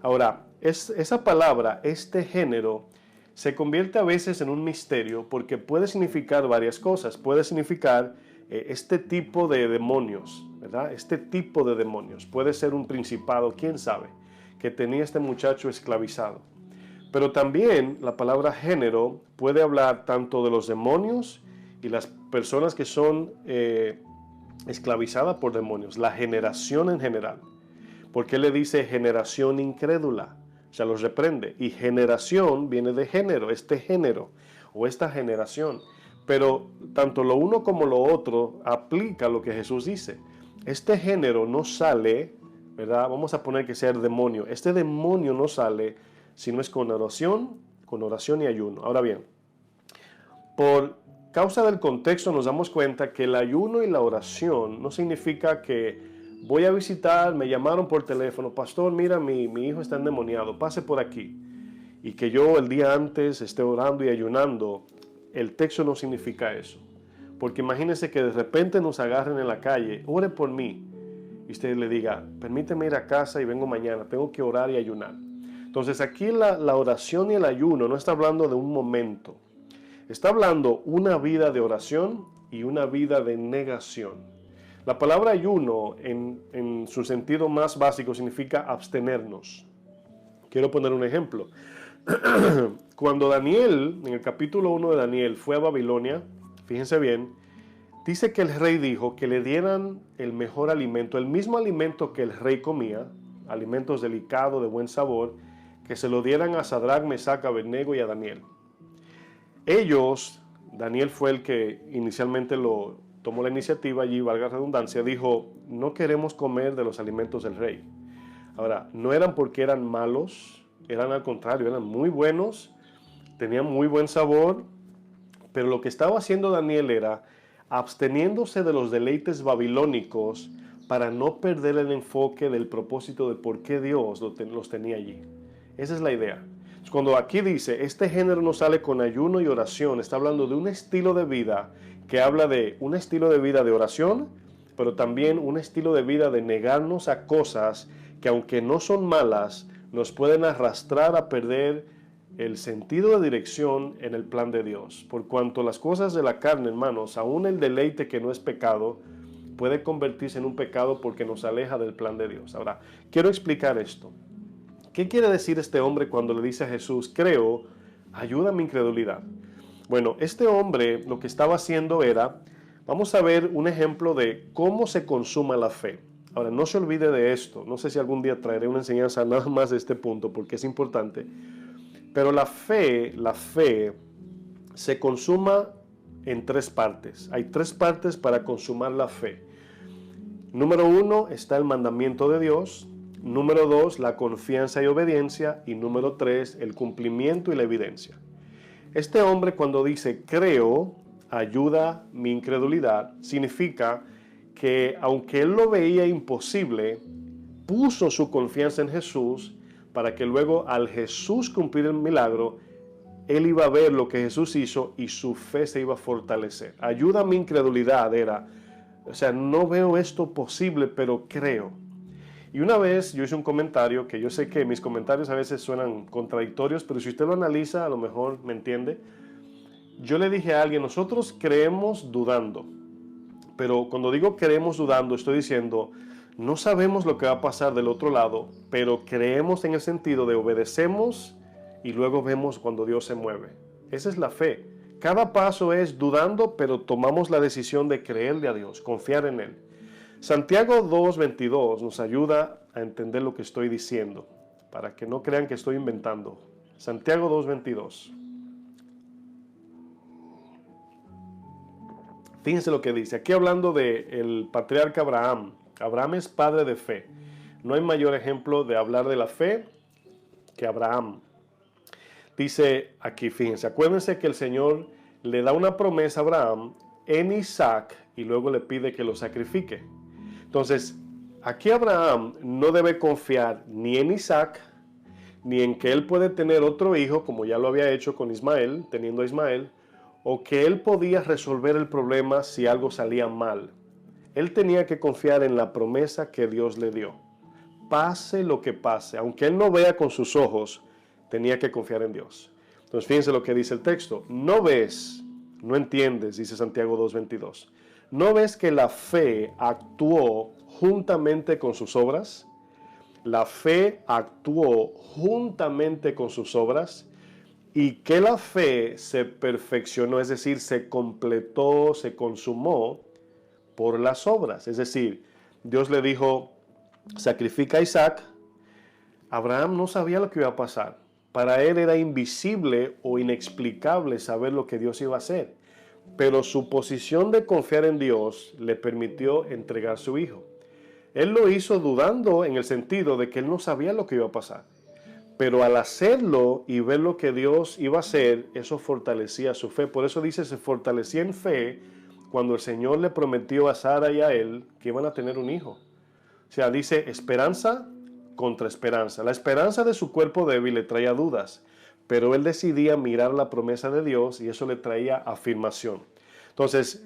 Ahora, esa palabra, este género, se convierte a veces en un misterio porque puede significar varias cosas. Puede significar este tipo de demonios, ¿verdad? Este tipo de demonios. Puede ser un principado, quién sabe, que tenía este muchacho esclavizado. Pero también la palabra género puede hablar tanto de los demonios y las personas que son esclavizadas por demonios, la generación en general. Porque él le dice generación incrédula, o sea, los reprende. Y generación viene de género, este género o esta generación. Pero tanto lo uno como lo otro aplica lo que Jesús dice. Este género no sale, ¿verdad? Vamos a poner que sea el demonio. Este demonio no sale si no es con oración y ayuno. Ahora bien, por causa del contexto nos damos cuenta que el ayuno y la oración no significa que voy a visitar, me llamaron por teléfono, pastor, mira, mi hijo está endemoniado, pase por aquí. Y que yo el día antes esté orando y ayunando, el texto no significa eso. Porque imagínense que de repente nos agarren en la calle, ore por mí. Y usted le diga, permíteme ir a casa y vengo mañana, tengo que orar y ayunar. Entonces aquí la oración y el ayuno no está hablando de un momento. Está hablando una vida de oración y una vida de negación. La palabra ayuno en su sentido más básico significa abstenernos. Quiero poner un ejemplo. Cuando Daniel, en el capítulo 1 de Daniel, fue a Babilonia, fíjense bien, dice que el rey dijo que le dieran el mejor alimento, el mismo alimento que el rey comía, alimentos delicados, de buen sabor, que se lo dieran a Sadrach, Mesach, Abednego y a Daniel. Ellos, Daniel fue el que inicialmente tomó la iniciativa allí, valga la redundancia, dijo, no queremos comer de los alimentos del rey. Ahora, no eran porque eran malos, eran al contrario, eran muy buenos, tenían muy buen sabor, pero lo que estaba haciendo Daniel era absteniéndose de los deleites babilónicos para no perder el enfoque del propósito de por qué Dios los tenía allí. Esa es la idea. Cuando aquí dice, este género no sale con ayuno y oración, está hablando de un estilo de vida que habla de un estilo de vida de oración, pero también un estilo de vida de negarnos a cosas que aunque no son malas, nos pueden arrastrar a perder el sentido de dirección en el plan de Dios. Por cuanto las cosas de la carne, hermanos, aún el deleite que no es pecado, puede convertirse en un pecado porque nos aleja del plan de Dios. Ahora, quiero explicar esto. ¿Qué quiere decir este hombre cuando le dice a Jesús, creo, ayuda a mi incredulidad? Bueno, este hombre lo que estaba haciendo era, vamos a ver un ejemplo de cómo se consuma la fe. Ahora, no se olvide de esto. No sé si algún día traeré una enseñanza nada más de este punto porque es importante. Pero la fe se consuma en tres partes. Hay tres partes para consumar la fe. Número 1 está el mandamiento de Dios. Número 2, la confianza y obediencia. Y número 3, el cumplimiento y la evidencia. Este hombre cuando dice creo, ayuda mi incredulidad, significa que aunque él lo veía imposible, puso su confianza en Jesús para que luego al Jesús cumplir el milagro, él iba a ver lo que Jesús hizo y su fe se iba a fortalecer. Ayuda a mi incredulidad era, o sea, no veo esto posible, pero creo. Y una vez yo hice un comentario, que yo sé que mis comentarios a veces suenan contradictorios, pero si usted lo analiza, a lo mejor me entiende. Yo le dije a alguien, nosotros creemos dudando. Pero cuando digo creemos dudando, estoy diciendo, no sabemos lo que va a pasar del otro lado, pero creemos en el sentido de obedecemos y luego vemos cuando Dios se mueve. Esa es la fe. Cada paso es dudando, pero tomamos la decisión de creerle a Dios, confiar en Él. Santiago 2:22 nos ayuda a entender lo que estoy diciendo, para que no crean que estoy inventando. Santiago 2:22. Fíjense lo que dice, aquí hablando del patriarca Abraham. Abraham es padre de fe. No hay mayor ejemplo de hablar de la fe que Abraham. Dice aquí, fíjense, acuérdense que el Señor le da una promesa a Abraham en Isaac y luego le pide que lo sacrifique. Entonces, aquí Abraham no debe confiar ni en Isaac, ni en que él puede tener otro hijo, como ya lo había hecho con Ismael, teniendo a Ismael, o que él podía resolver el problema si algo salía mal. Él tenía que confiar en la promesa que Dios le dio. Pase lo que pase, aunque él no vea con sus ojos, tenía que confiar en Dios. Entonces fíjense lo que dice el texto. No ves, no entiendes, dice Santiago 2:22. ¿No ves que la fe actuó juntamente con sus obras? La fe actuó juntamente con sus obras y que la fe se perfeccionó, es decir, se completó, se consumó por las obras. Es decir, Dios le dijo, sacrifica a Isaac. Abraham no sabía lo que iba a pasar. Para él era invisible o inexplicable saber lo que Dios iba a hacer. Pero su posición de confiar en Dios le permitió entregar su hijo. Él lo hizo dudando en el sentido de que él no sabía lo que iba a pasar. Pero al hacerlo y ver lo que Dios iba a hacer, eso fortalecía su fe. Por eso dice, se fortalecía en fe cuando el Señor le prometió a Sara y a él que iban a tener un hijo. O sea, dice esperanza contra esperanza. La esperanza de su cuerpo débil le traía dudas, pero él decidía mirar la promesa de Dios y eso le traía afirmación. Entonces,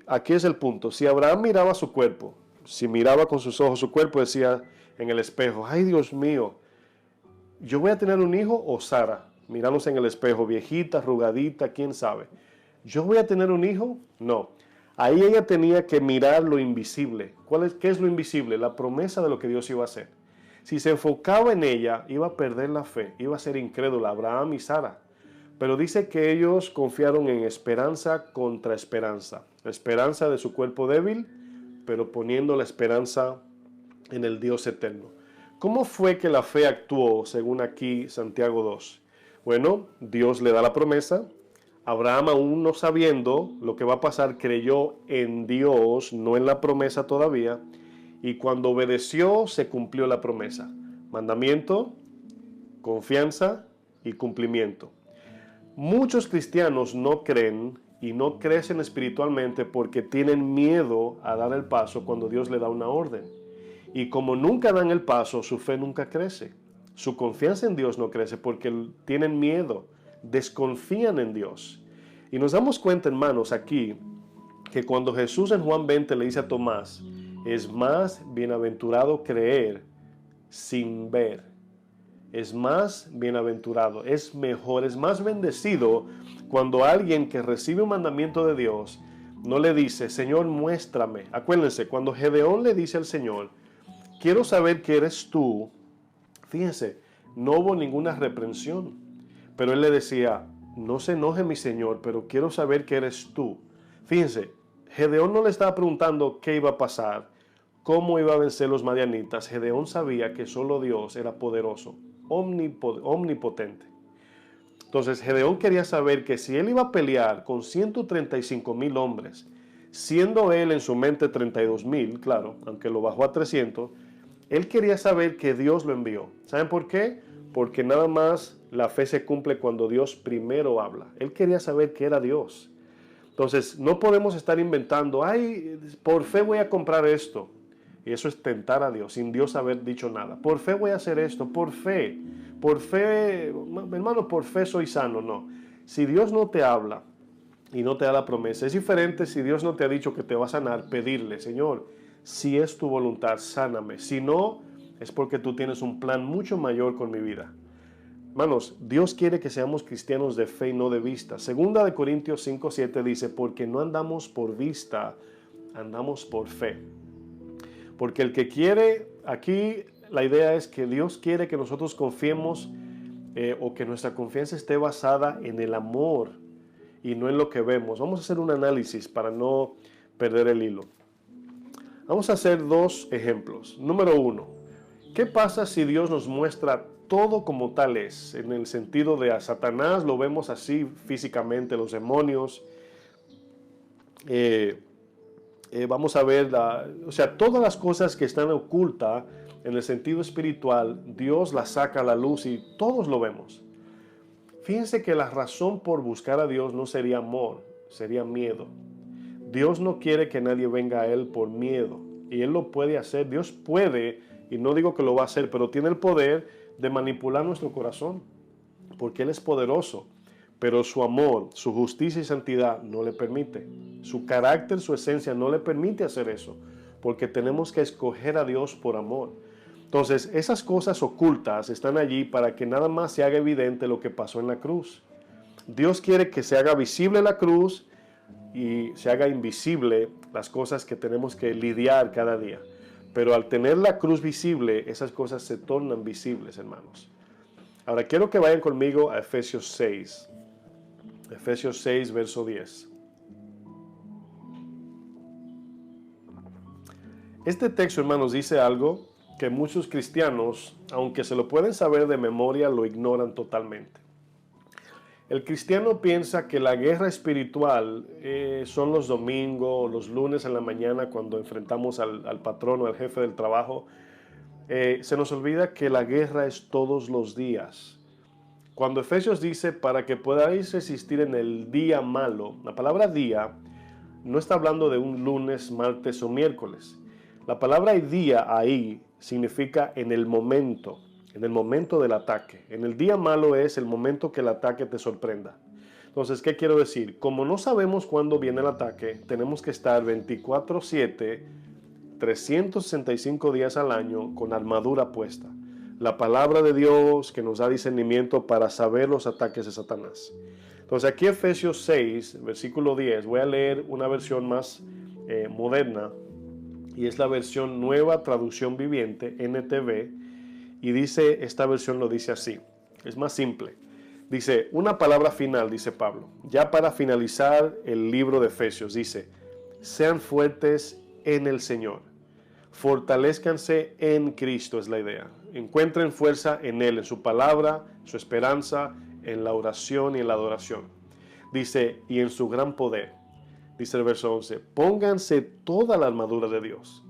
aquí es el punto, si Abraham miraba su cuerpo, si miraba con sus ojos su cuerpo, decía en el espejo, ay Dios mío, ¿yo voy a tener un hijo o Sara? Mirándose en el espejo, viejita, arrugadita, quién sabe. ¿Yo voy a tener un hijo? No. Ahí ella tenía que mirar lo invisible. ¿Qué es lo invisible? La promesa de lo que Dios iba a hacer. Si se enfocaba en ella, iba a perder la fe, iba a ser incrédula, Abraham y Sara. Pero dice que ellos confiaron en esperanza contra esperanza. La esperanza de su cuerpo débil, pero poniendo la esperanza en el Dios eterno. ¿Cómo fue que la fe actuó según aquí Santiago 2? Bueno, Dios le da la promesa. Abraham, aún no sabiendo lo que va a pasar, creyó en Dios, no en la promesa todavía. Y cuando obedeció, se cumplió la promesa. Mandamiento, confianza y cumplimiento. Muchos cristianos no creen y no crecen espiritualmente porque tienen miedo a dar el paso cuando Dios le da una orden. Y como nunca dan el paso, su fe nunca crece. Su confianza en Dios no crece porque tienen miedo, desconfían en Dios. Y nos damos cuenta, hermanos, aquí, que cuando Jesús en Juan 20 le dice a Tomás, es más bienaventurado creer sin ver. Es más bienaventurado, es mejor, es más bendecido cuando alguien que recibe un mandamiento de Dios no le dice, Señor, muéstrame. Acuérdense, cuando Gedeón le dice al Señor, quiero saber que eres tú, fíjense, no hubo ninguna reprensión, pero él le decía, no se enoje mi Señor, pero quiero saber que eres tú. Fíjense, Gedeón no le estaba preguntando qué iba a pasar, cómo iba a vencer los madianitas. Gedeón sabía que solo Dios era poderoso, omnipotente. Entonces Gedeón quería saber que si él iba a pelear con 135,000 hombres, siendo él en su mente 32,000, claro, aunque lo bajó a 300, él quería saber que Dios lo envió. ¿Saben por qué? Porque nada más la fe se cumple cuando Dios primero habla. Él quería saber que era Dios. Entonces no podemos estar inventando, ay, por fe voy a comprar esto. Y eso es tentar a Dios, sin Dios haber dicho nada. Por fe voy a hacer esto, por fe, hermano, por fe soy sano. No, si Dios no te habla y no te da la promesa, es diferente si Dios no te ha dicho que te va a sanar, pedirle, Señor, si es tu voluntad, sáname. Si no, es porque tú tienes un plan mucho mayor con mi vida. Hermanos, Dios quiere que seamos cristianos de fe y no de vista. Segunda de Corintios 5:7 dice, porque no andamos por vista, andamos por fe. Porque el que quiere, aquí la idea es que Dios quiere que nosotros confiemos o que nuestra confianza esté basada en el amor y no en lo que vemos. Vamos a hacer un análisis para no perder el hilo. Vamos a hacer dos ejemplos. Número 1, ¿qué pasa si Dios nos muestra todo como tal es? En el sentido de a Satanás lo vemos así físicamente, los demonios, vamos a ver, todas las cosas que están ocultas en el sentido espiritual, Dios las saca a la luz y todos lo vemos. Fíjense que la razón por buscar a Dios no sería amor, sería miedo. Dios no quiere que nadie venga a Él por miedo. y Él lo puede hacer. Dios puede, y no digo que lo va a hacer, pero tiene el poder de manipular nuestro corazón, porque Él es poderoso. Pero su amor, su justicia y santidad no le permite. Su carácter, su esencia no le permite hacer eso, porque tenemos que escoger a Dios por amor. Entonces, esas cosas ocultas están allí para que nada más se haga evidente lo que pasó en la cruz. Dios quiere que se haga visible la cruz y se haga invisible las cosas que tenemos que lidiar cada día. Pero al tener la cruz visible, esas cosas se tornan visibles, hermanos. Ahora quiero que vayan conmigo a Efesios 6. Efesios 6, verso 10. Este texto, hermanos, dice algo que muchos cristianos, aunque se lo pueden saber de memoria, lo ignoran totalmente. El cristiano piensa que la guerra espiritual son los domingos, los lunes en la mañana cuando enfrentamos al patrón o al jefe del trabajo. Se nos olvida que la guerra es todos los días. Cuando Efesios dice, para que podáis resistir en el día malo, la palabra día no está hablando de un lunes, martes o miércoles. La palabra día ahí significa en el momento del ataque. En el día malo es el momento que el ataque te sorprenda. Entonces, ¿qué quiero decir? Como no sabemos cuándo viene el ataque, tenemos que estar 24/7, 365 días al año con armadura puesta. La palabra de Dios que nos da discernimiento para saber los ataques de Satanás. Entonces aquí Efesios 6, versículo 10, voy a leer una versión más moderna, y es la versión Nueva Traducción Viviente, NTV, y dice, esta versión lo dice así, es más simple. Dice, una palabra final, dice Pablo, ya para finalizar el libro de Efesios, dice, sean fuertes en el Señor, fortalezcanse en Cristo, es la idea. Encuentren fuerza en Él, en su palabra, su esperanza, en la oración y en la adoración. Dice, y en su gran poder. Dice el verso 11, pónganse toda la armadura de Dios,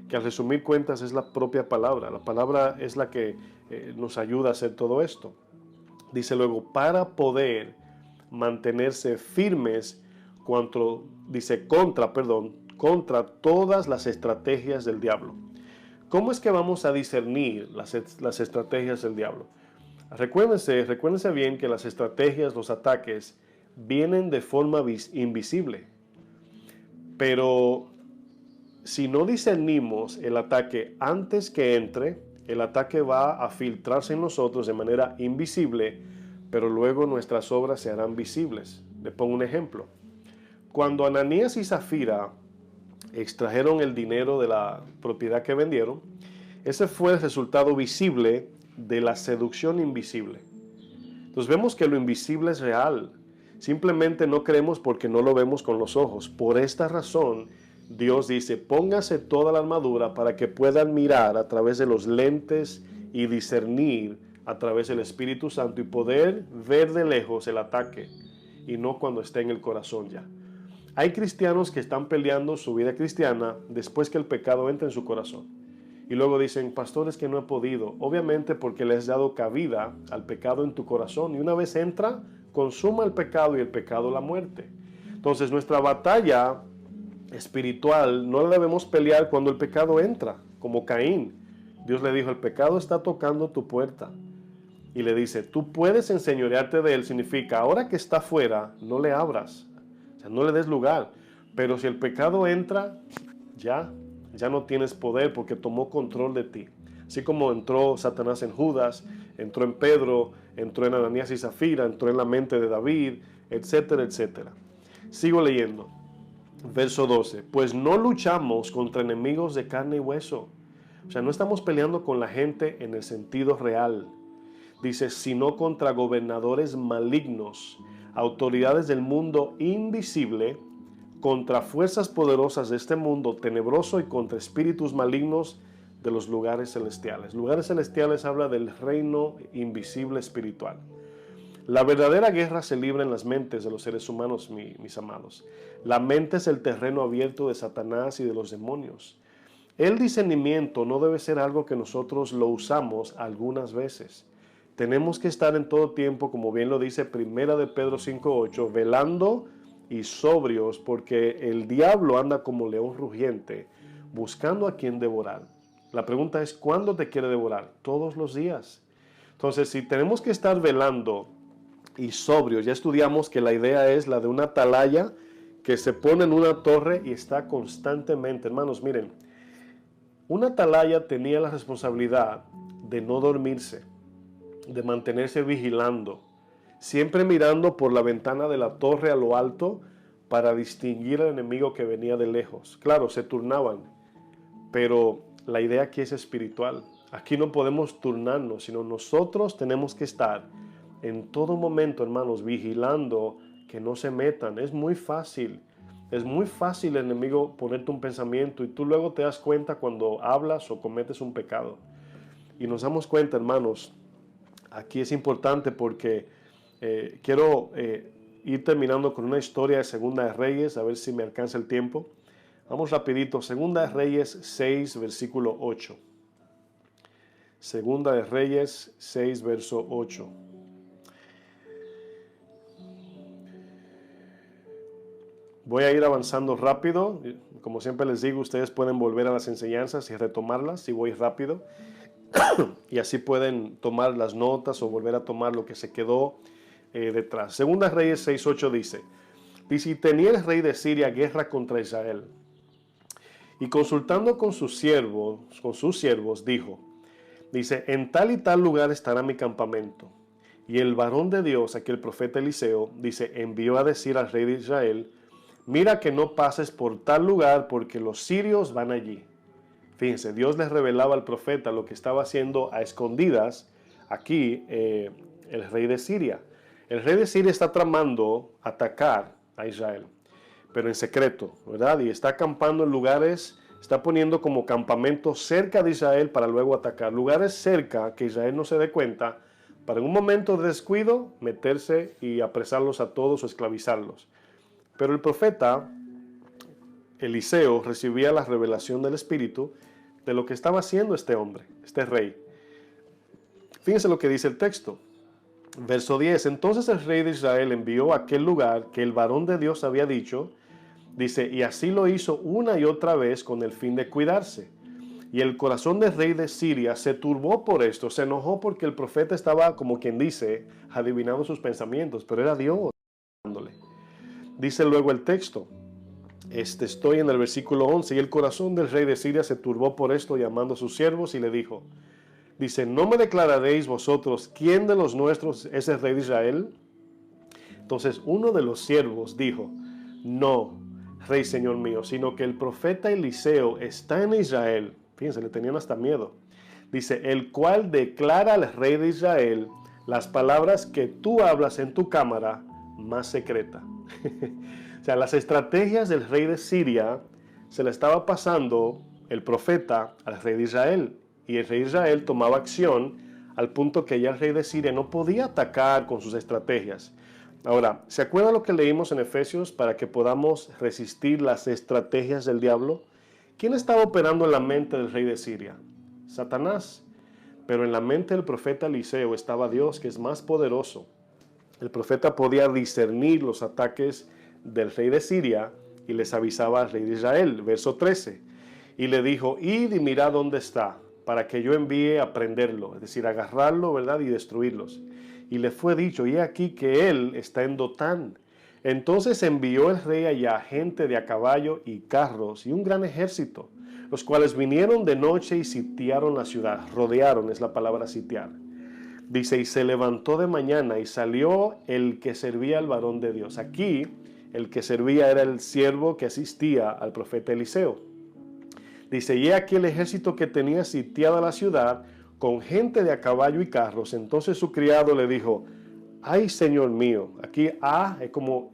que al resumir cuentas es la propia palabra. La palabra es la que nos ayuda a hacer todo esto. Dice luego, para poder mantenerse firmes contra todas las estrategias del diablo. ¿Cómo es que vamos a discernir las estrategias del diablo? Recuérdense bien que las estrategias, los ataques, vienen de forma invisible. Pero si no discernimos el ataque antes que entre, el ataque va a filtrarse en nosotros de manera invisible, pero luego nuestras obras se harán visibles. Le pongo un ejemplo. Cuando Ananías y Zafira extrajeron el dinero de la propiedad que vendieron, ese fue el resultado visible de la seducción invisible. Entonces vemos que lo invisible es real. Simplemente no creemos porque no lo vemos con los ojos. Por esta razón, Dios dice, póngase toda la armadura para que puedan mirar a través de los lentes y discernir a través del Espíritu Santo y poder ver de lejos el ataque y no cuando esté en el corazón ya. Hay cristianos que están peleando su vida cristiana después que el pecado entra en su corazón. Y luego dicen, pastor, es que no he podido. Obviamente porque le has dado cabida al pecado en tu corazón. Y una vez entra, consuma el pecado y el pecado la muerte. Entonces nuestra batalla espiritual no la debemos pelear cuando el pecado entra, como Caín. Dios le dijo, el pecado está tocando tu puerta. Y le dice, tú puedes enseñorearte de él. Significa, ahora que está afuera, no le abras. O sea, no le des lugar. Pero si el pecado entra, ya no tienes poder porque tomó control de ti. Así como entró Satanás en Judas, entró en Pedro, entró en Ananías y Zafira, entró en la mente de David, etcétera, etcétera. Sigo leyendo. Verso 12. Pues no luchamos contra enemigos de carne y hueso. O sea, no estamos peleando con la gente en el sentido real. Dice, sino contra gobernadores malignos, autoridades del mundo invisible, contra fuerzas poderosas de este mundo tenebroso y contra espíritus malignos de los lugares celestiales. Lugares celestiales habla del reino invisible espiritual. La verdadera guerra se libra en las mentes de los seres humanos, mis amados. La mente es el terreno abierto de Satanás y de los demonios. El discernimiento no debe ser algo que nosotros lo usamos algunas veces. Tenemos que estar en todo tiempo, como bien lo dice 1 de Pedro 5:8, velando y sobrios, porque el diablo anda como león rugiente, buscando a quien devorar. La pregunta es, ¿cuándo te quiere devorar? Todos los días. Entonces, si tenemos que estar velando y sobrios, ya estudiamos que la idea es la de una atalaya que se pone en una torre y está constantemente. Hermanos, miren, una atalaya tenía la responsabilidad de no dormirse, de mantenerse vigilando, siempre mirando por la ventana de la torre a lo alto para distinguir al enemigo que venía de lejos. Claro, se turnaban, pero la idea aquí es espiritual. Aquí no podemos turnarnos, sino nosotros tenemos que estar en todo momento, hermanos, vigilando que no se metan. Es muy fácil el enemigo ponerte un pensamiento y tú luego te das cuenta cuando hablas o cometes un pecado. Y nos damos cuenta, hermanos, aquí es importante porque quiero ir terminando con una historia de Segunda de Reyes, a ver si me alcanza el tiempo. Vamos rapidito, Segunda de Reyes 6, versículo 8. Segunda de Reyes 6, verso 8. Voy a ir avanzando rápido. Como siempre les digo, ustedes pueden volver a las enseñanzas y retomarlas si voy rápido. Y así pueden tomar las notas o volver a tomar lo que se quedó detrás. Segunda Reyes 6:8 dice, y tenía el rey de Siria guerra contra Israel. Y consultando con sus siervos, dice, en tal y tal lugar estará mi campamento. Y el varón de Dios, aquel profeta Eliseo, dice, envió a decir al rey de Israel, mira que no pases por tal lugar porque los sirios van allí. Fíjense, Dios les revelaba al profeta lo que estaba haciendo a escondidas aquí el rey de Siria. El rey de Siria está tramando atacar a Israel, pero en secreto, ¿verdad? Y está acampando en lugares, está poniendo como campamento cerca de Israel para luego atacar. Lugares cerca que Israel no se dé cuenta, para en un momento de descuido meterse y apresarlos a todos o esclavizarlos. Pero el profeta Eliseo recibía la revelación del Espíritu de lo que estaba haciendo este hombre, este rey. Fíjense lo que dice el texto. Verso 10. Entonces el rey de Israel envió a aquel lugar que el varón de Dios había dicho. Dice, y así lo hizo una y otra vez con el fin de cuidarse. Y el corazón del rey de Siria se turbó por esto, se enojó porque el profeta estaba, como quien dice, adivinando sus pensamientos, pero era Dios hablándole. Dice luego el texto, estoy en el versículo 11, y el corazón del rey de Siria se turbó por esto, llamando a sus siervos y le dijo, dice, ¿no me declararéis vosotros quién de los nuestros es el rey de Israel? Entonces uno de los siervos dijo, no, rey señor mío, sino que el profeta Eliseo está en Israel. Fíjense, le tenían hasta miedo. Dice, el cual declara al rey de Israel las palabras que tú hablas en tu cámara más secreta. O sea, las estrategias del rey de Siria se le estaba pasando el profeta al rey de Israel. Y el rey de Israel tomaba acción al punto que ya el rey de Siria no podía atacar con sus estrategias. Ahora, ¿se acuerdan lo que leímos en Efesios para que podamos resistir las estrategias del diablo? ¿Quién estaba operando en la mente del rey de Siria? Satanás. Pero en la mente del profeta Eliseo estaba Dios, que es más poderoso. El profeta podía discernir los ataques del rey de Siria y les avisaba al rey de Israel. Verso 13. Y le dijo, id y mirad dónde está, para que yo envíe a prenderlo, es decir, agarrarlo, ¿verdad? Y destruirlos. Y le fue dicho, y aquí que él está en Dotán. Entonces envió el rey allá gente de a caballo y carros y un gran ejército, los cuales vinieron de noche y sitiaron la ciudad. Rodearon, es la palabra sitiar. Dice, y se levantó de mañana y salió el que servía al varón de Dios. Aquí, el que servía era el siervo que asistía al profeta Eliseo. Dice, y aquí el ejército que tenía sitiada la ciudad, con gente de a caballo y carros. Entonces su criado le dijo, ay, Señor mío, aquí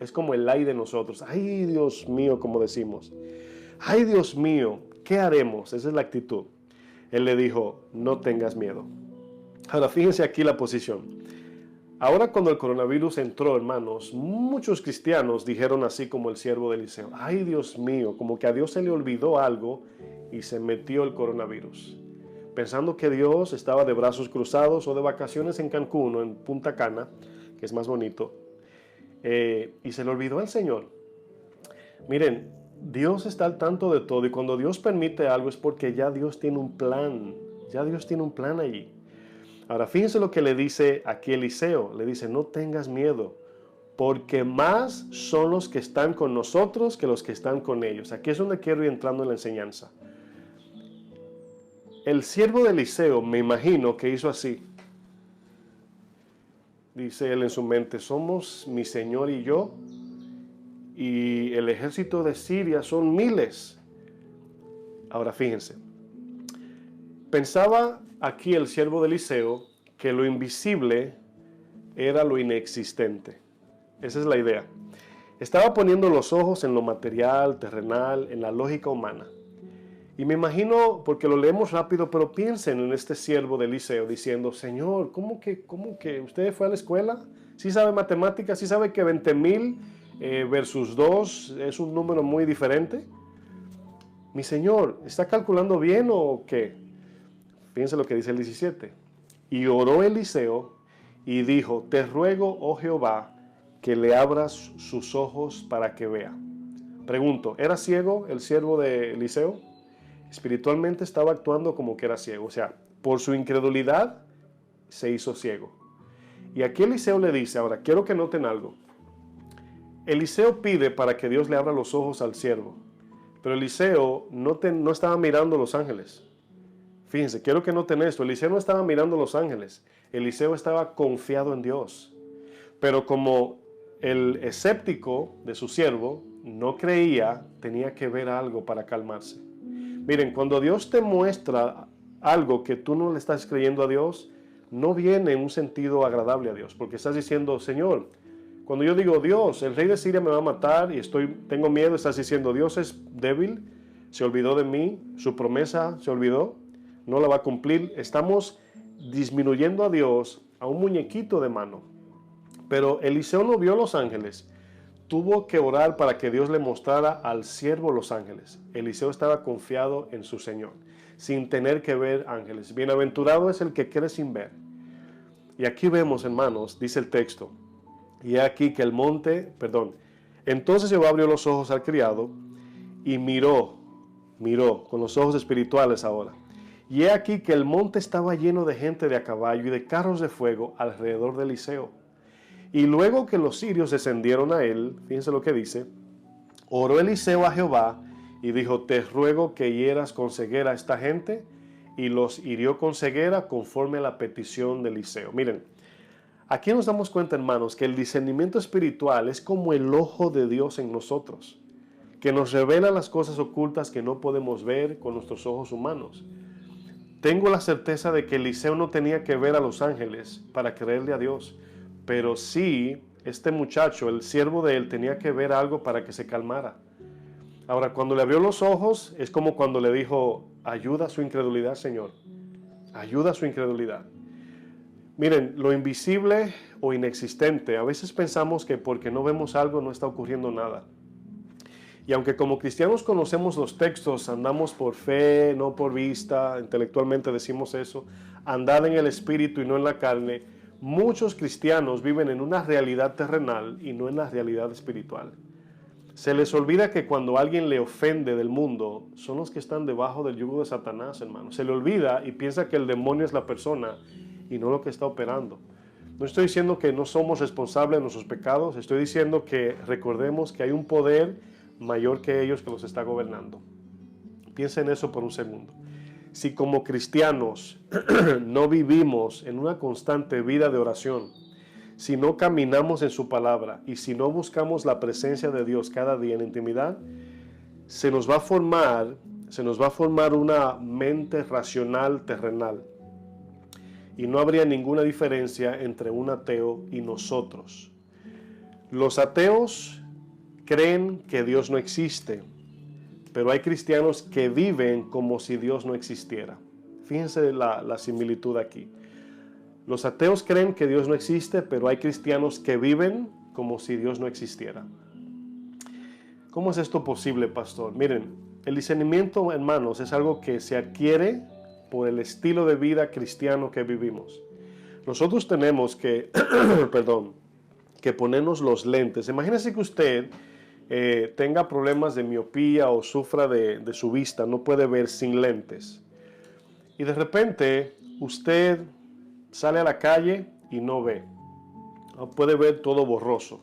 es como el ay de nosotros. Ay, Dios mío, como decimos. Ay, Dios mío, ¿qué haremos? Esa es la actitud. Él le dijo, no tengas miedo. Ahora, fíjense aquí la posición. Ahora cuando el coronavirus entró, hermanos, muchos cristianos dijeron así como el siervo de Eliseo, ay, Dios mío, como que a Dios se le olvidó algo y se metió el coronavirus. Pensando que Dios estaba de brazos cruzados o de vacaciones en Cancún o en Punta Cana, que es más bonito, y se le olvidó al Señor. Miren, Dios está al tanto de todo y cuando Dios permite algo es porque ya Dios tiene un plan. Ya Dios tiene un plan allí. Ahora, fíjense lo que le dice aquí Eliseo. Le dice, no tengas miedo, porque más son los que están con nosotros que los que están con ellos. Aquí es donde quiero ir entrando en la enseñanza. El siervo de Eliseo, me imagino que hizo así. Dice él en su mente, somos mi señor y yo, y el ejército de Siria son miles. Ahora fíjense, pensaba aquí el siervo de Eliseo que lo invisible era lo inexistente. Esa es la idea. Estaba poniendo los ojos en lo material, terrenal, en la lógica humana. Y me imagino, porque lo leemos rápido, pero piensen en este siervo de Eliseo diciendo, Señor, ¿cómo que usted fue a la escuela? ¿Sí sabe matemáticas? ¿Sí sabe que 20,000 versus 2 es un número muy diferente? Mi Señor, ¿está calculando bien o qué? Fíjense lo que dice el 17. Y oró Eliseo y dijo, te ruego, oh Jehová, que le abras sus ojos para que vea. Pregunto, ¿era ciego el siervo de Eliseo? Espiritualmente estaba actuando como que era ciego. O sea, por su incredulidad se hizo ciego. Y aquí Eliseo le dice, ahora quiero que noten algo. Eliseo pide para que Dios le abra los ojos al siervo. Pero Eliseo no estaba mirando los ángeles. Fíjense, quiero que noten esto. Eliseo no estaba mirando los ángeles. Eliseo estaba confiado en Dios. Pero como el escéptico de su siervo no creía, tenía que ver algo para calmarse. Miren, cuando Dios te muestra algo que tú no le estás creyendo a Dios, no viene en un sentido agradable a Dios, porque estás diciendo, Señor, cuando yo digo, Dios, el rey de Siria me va a matar y tengo miedo, estás diciendo, Dios es débil, se olvidó de mí, su promesa se olvidó, no la va a cumplir. Estamos disminuyendo a Dios a un muñequito de mano. Pero Eliseo no vio los ángeles. Tuvo que orar para que Dios le mostrara al siervo los ángeles. Eliseo estaba confiado en su Señor, sin tener que ver ángeles. Bienaventurado es el que cree sin ver. Y aquí vemos, hermanos, dice el texto, y aquí que entonces Jehová abrió los ojos al criado y miró con los ojos espirituales ahora. Y he aquí que el monte estaba lleno de gente de a caballo y de carros de fuego alrededor de Eliseo. Y luego que los sirios descendieron a él, fíjense lo que dice, oró Eliseo a Jehová y dijo, te ruego que hieras con ceguera a esta gente, y los hirió con ceguera conforme a la petición de Eliseo. Miren, aquí nos damos cuenta, hermanos, que el discernimiento espiritual es como el ojo de Dios en nosotros, que nos revela las cosas ocultas que no podemos ver con nuestros ojos humanos. Tengo la certeza de que Eliseo no tenía que ver a los ángeles para creerle a Dios, pero sí, este muchacho, el siervo de él, tenía que ver algo para que se calmara. Ahora, cuando le abrió los ojos, es como cuando le dijo, ayuda a su incredulidad, Señor. Ayuda a su incredulidad. Miren, lo invisible o inexistente, a veces pensamos que porque no vemos algo no está ocurriendo nada. Y aunque como cristianos conocemos los textos, andamos por fe, no por vista, intelectualmente decimos eso, andad en el espíritu y no en la carne, muchos cristianos viven en una realidad terrenal y no en la realidad espiritual. Se les olvida que cuando alguien le ofende del mundo, son los que están debajo del yugo de Satanás, hermano. Se le olvida y piensa que el demonio es la persona y no lo que está operando. No estoy diciendo que no somos responsables de nuestros pecados, estoy diciendo que recordemos que hay un poder mayor que ellos que los está gobernando. Piensen en eso por un segundo. Si como cristianos no vivimos en una constante vida de oración, si no caminamos en su palabra y si no buscamos la presencia de Dios cada día en intimidad, se nos va a formar una mente racional terrenal. Y no habría ninguna diferencia entre un ateo y nosotros. Los ateos creen que Dios no existe, pero hay cristianos que viven como si Dios no existiera. Fíjense la similitud aquí. Los ateos creen que Dios no existe, pero hay cristianos que viven como si Dios no existiera. ¿Cómo es esto posible, pastor? Miren, el discernimiento, hermanos, es algo que se adquiere por el estilo de vida cristiano que vivimos. Nosotros tenemos que, que ponernos los lentes. Imagínese que usted tenga problemas de miopía o sufra de su vista, no puede ver sin lentes. Y de repente usted sale a la calle y no ve, puede ver todo borroso.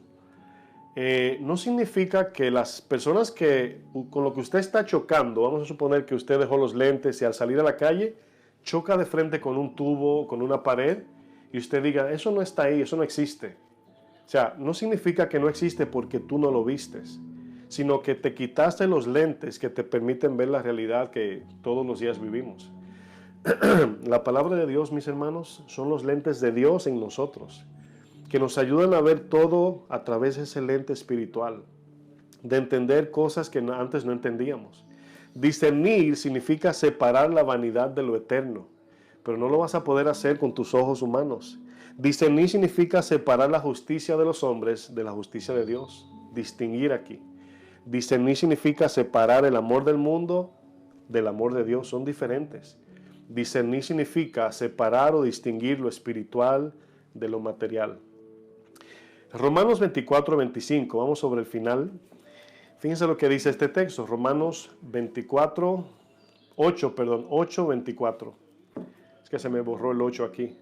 No significa que las personas con lo que usted está chocando, vamos a suponer que usted dejó los lentes y al salir a la calle choca de frente con un tubo, con una pared, y usted diga, eso no está ahí, eso no existe. O sea, no significa que no existe porque tú no lo vistes, sino que te quitaste los lentes que te permiten ver la realidad que todos los días vivimos. La palabra de Dios, mis hermanos, son los lentes de Dios en nosotros, que nos ayudan a ver todo a través de ese lente espiritual, de entender cosas que antes no entendíamos. Discernir significa separar la vanidad de lo eterno, pero no lo vas a poder hacer con tus ojos humanos. Discernir significa separar la justicia de los hombres de la justicia de Dios. Distinguir aquí. Discernir significa separar el amor del mundo del amor de Dios. Son diferentes. Discernir significa separar o distinguir lo espiritual de lo material. Romanos 24-25, vamos sobre el final. Fíjense lo que dice este texto, Romanos 8:24. Es que se me borró el 8 aquí.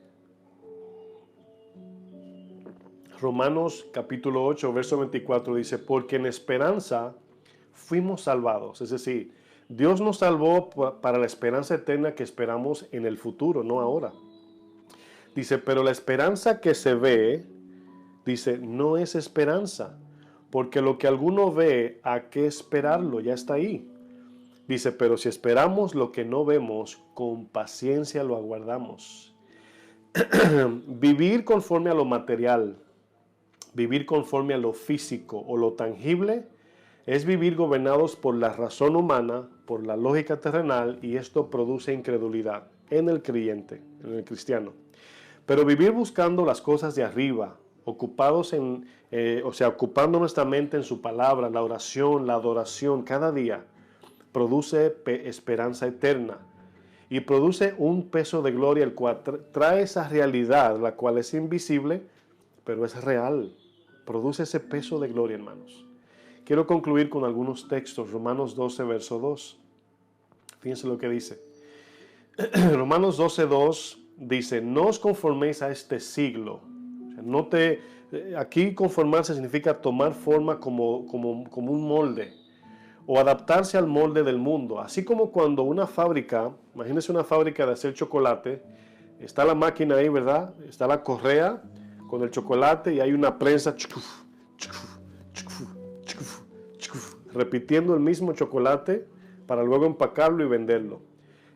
Romanos capítulo 8, verso 24 dice, porque en esperanza fuimos salvados. Es decir, Dios nos salvó para la esperanza eterna que esperamos en el futuro, no ahora. Dice, pero la esperanza que se ve, dice, no es esperanza, porque lo que alguno ve, ¿a qué esperarlo? Ya está ahí. Dice, pero si esperamos lo que no vemos, con paciencia lo aguardamos. Vivir conforme a lo material, vivir conforme a lo físico o lo tangible, es vivir gobernados por la razón humana, por la lógica terrenal, y esto produce incredulidad en el creyente, en el cristiano. Pero vivir buscando las cosas de arriba, ocupados ocupando nuestra mente en su palabra, la oración, la adoración, cada día, produce esperanza eterna y produce un peso de gloria, el cual trae esa realidad, la cual es invisible, pero es real. Produce ese peso de gloria, hermanos. Quiero concluir con algunos textos. Romanos 12, verso 2. Fíjense lo que dice. Romanos 12:2 dice, no os conforméis a este siglo. O sea, aquí conformarse significa tomar forma como un molde o adaptarse al molde del mundo. Así como cuando una fábrica, imagínense una fábrica de hacer chocolate, está la máquina ahí, ¿verdad? Está la correa con el chocolate y hay una prensa repitiendo el mismo chocolate para luego empacarlo y venderlo.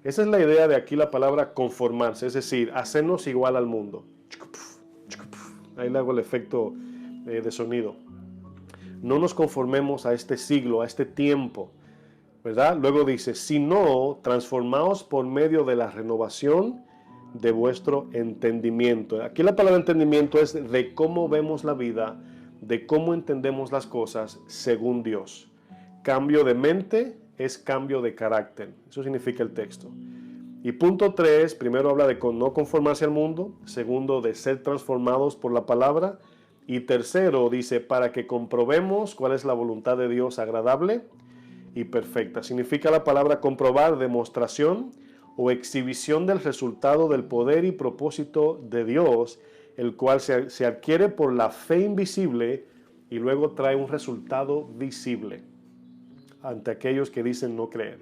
Esa es la idea de aquí la palabra conformarse, es decir, hacernos igual al mundo. Ahí le hago el efecto de sonido. No nos conformemos a este siglo, a este tiempo, ¿verdad? Luego dice, sino transformaos por medio de la renovación de vuestro entendimiento. Aquí la palabra entendimiento es de cómo vemos la vida, de cómo entendemos las cosas según Dios. Cambio de mente es cambio de carácter. Eso significa el texto. Y punto 3, primero habla de no conformarse al mundo. Segundo, de ser transformados por la palabra. Y tercero, dice, para que comprobemos cuál es la voluntad de Dios agradable y perfecta. Significa la palabra comprobar, demostración o exhibición del resultado del poder y propósito de Dios, el cual se adquiere por la fe invisible y luego trae un resultado visible ante aquellos que dicen no creer.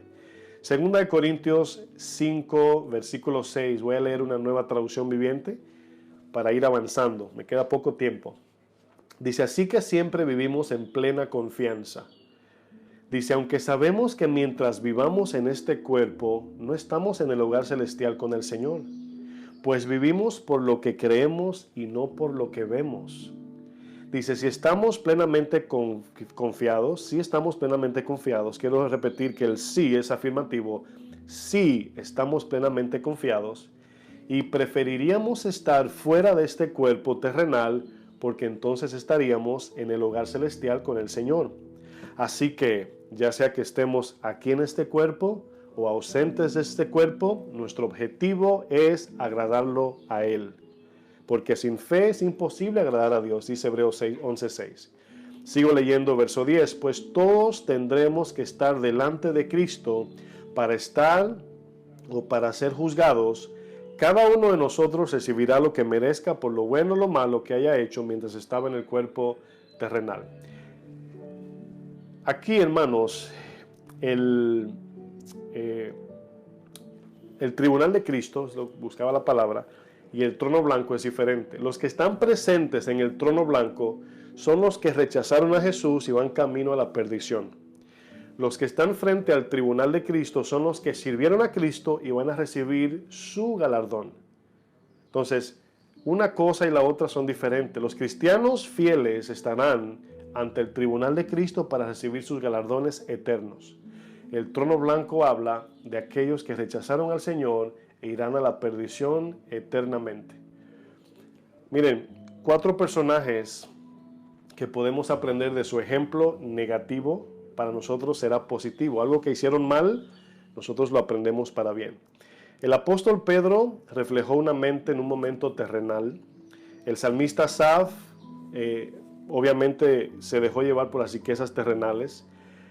Segunda de Corintios 5, versículo 6. Voy a leer una nueva traducción viviente para ir avanzando. Me queda poco tiempo. Dice, así que siempre vivimos en plena confianza. Dice, aunque sabemos que mientras vivamos en este cuerpo, no estamos en el hogar celestial con el Señor, pues vivimos por lo que creemos y no por lo que vemos. Dice, si estamos plenamente confiados, quiero repetir que el sí es afirmativo, sí estamos plenamente confiados y preferiríamos estar fuera de este cuerpo terrenal porque entonces estaríamos en el hogar celestial con el Señor. Así que, ya sea que estemos aquí en este cuerpo o ausentes de este cuerpo, nuestro objetivo es agradarlo a Él. Porque sin fe es imposible agradar a Dios, dice Hebreos 11:6. Sigo leyendo verso 10. Pues todos tendremos que estar delante de Cristo para estar o para ser juzgados. Cada uno de nosotros recibirá lo que merezca por lo bueno o lo malo que haya hecho mientras estaba en el cuerpo terrenal. Aquí, hermanos, el tribunal de Cristo, buscaba la palabra, y el trono blanco es diferente. Los que están presentes en el trono blanco son los que rechazaron a Jesús y van camino a la perdición. Los que están frente al tribunal de Cristo son los que sirvieron a Cristo y van a recibir su galardón. Entonces, una cosa y la otra son diferentes. Los cristianos fieles estarán ante el tribunal de Cristo para recibir sus galardones eternos. El trono blanco habla de aquellos que rechazaron al Señor e irán a la perdición eternamente. Miren, 4 personajes que podemos aprender de su ejemplo negativo, para nosotros será positivo. Algo que hicieron mal, nosotros lo aprendemos para bien. El apóstol Pedro reflejó una mente en un momento terrenal. El salmista Asaf, obviamente se dejó llevar por las riquezas terrenales.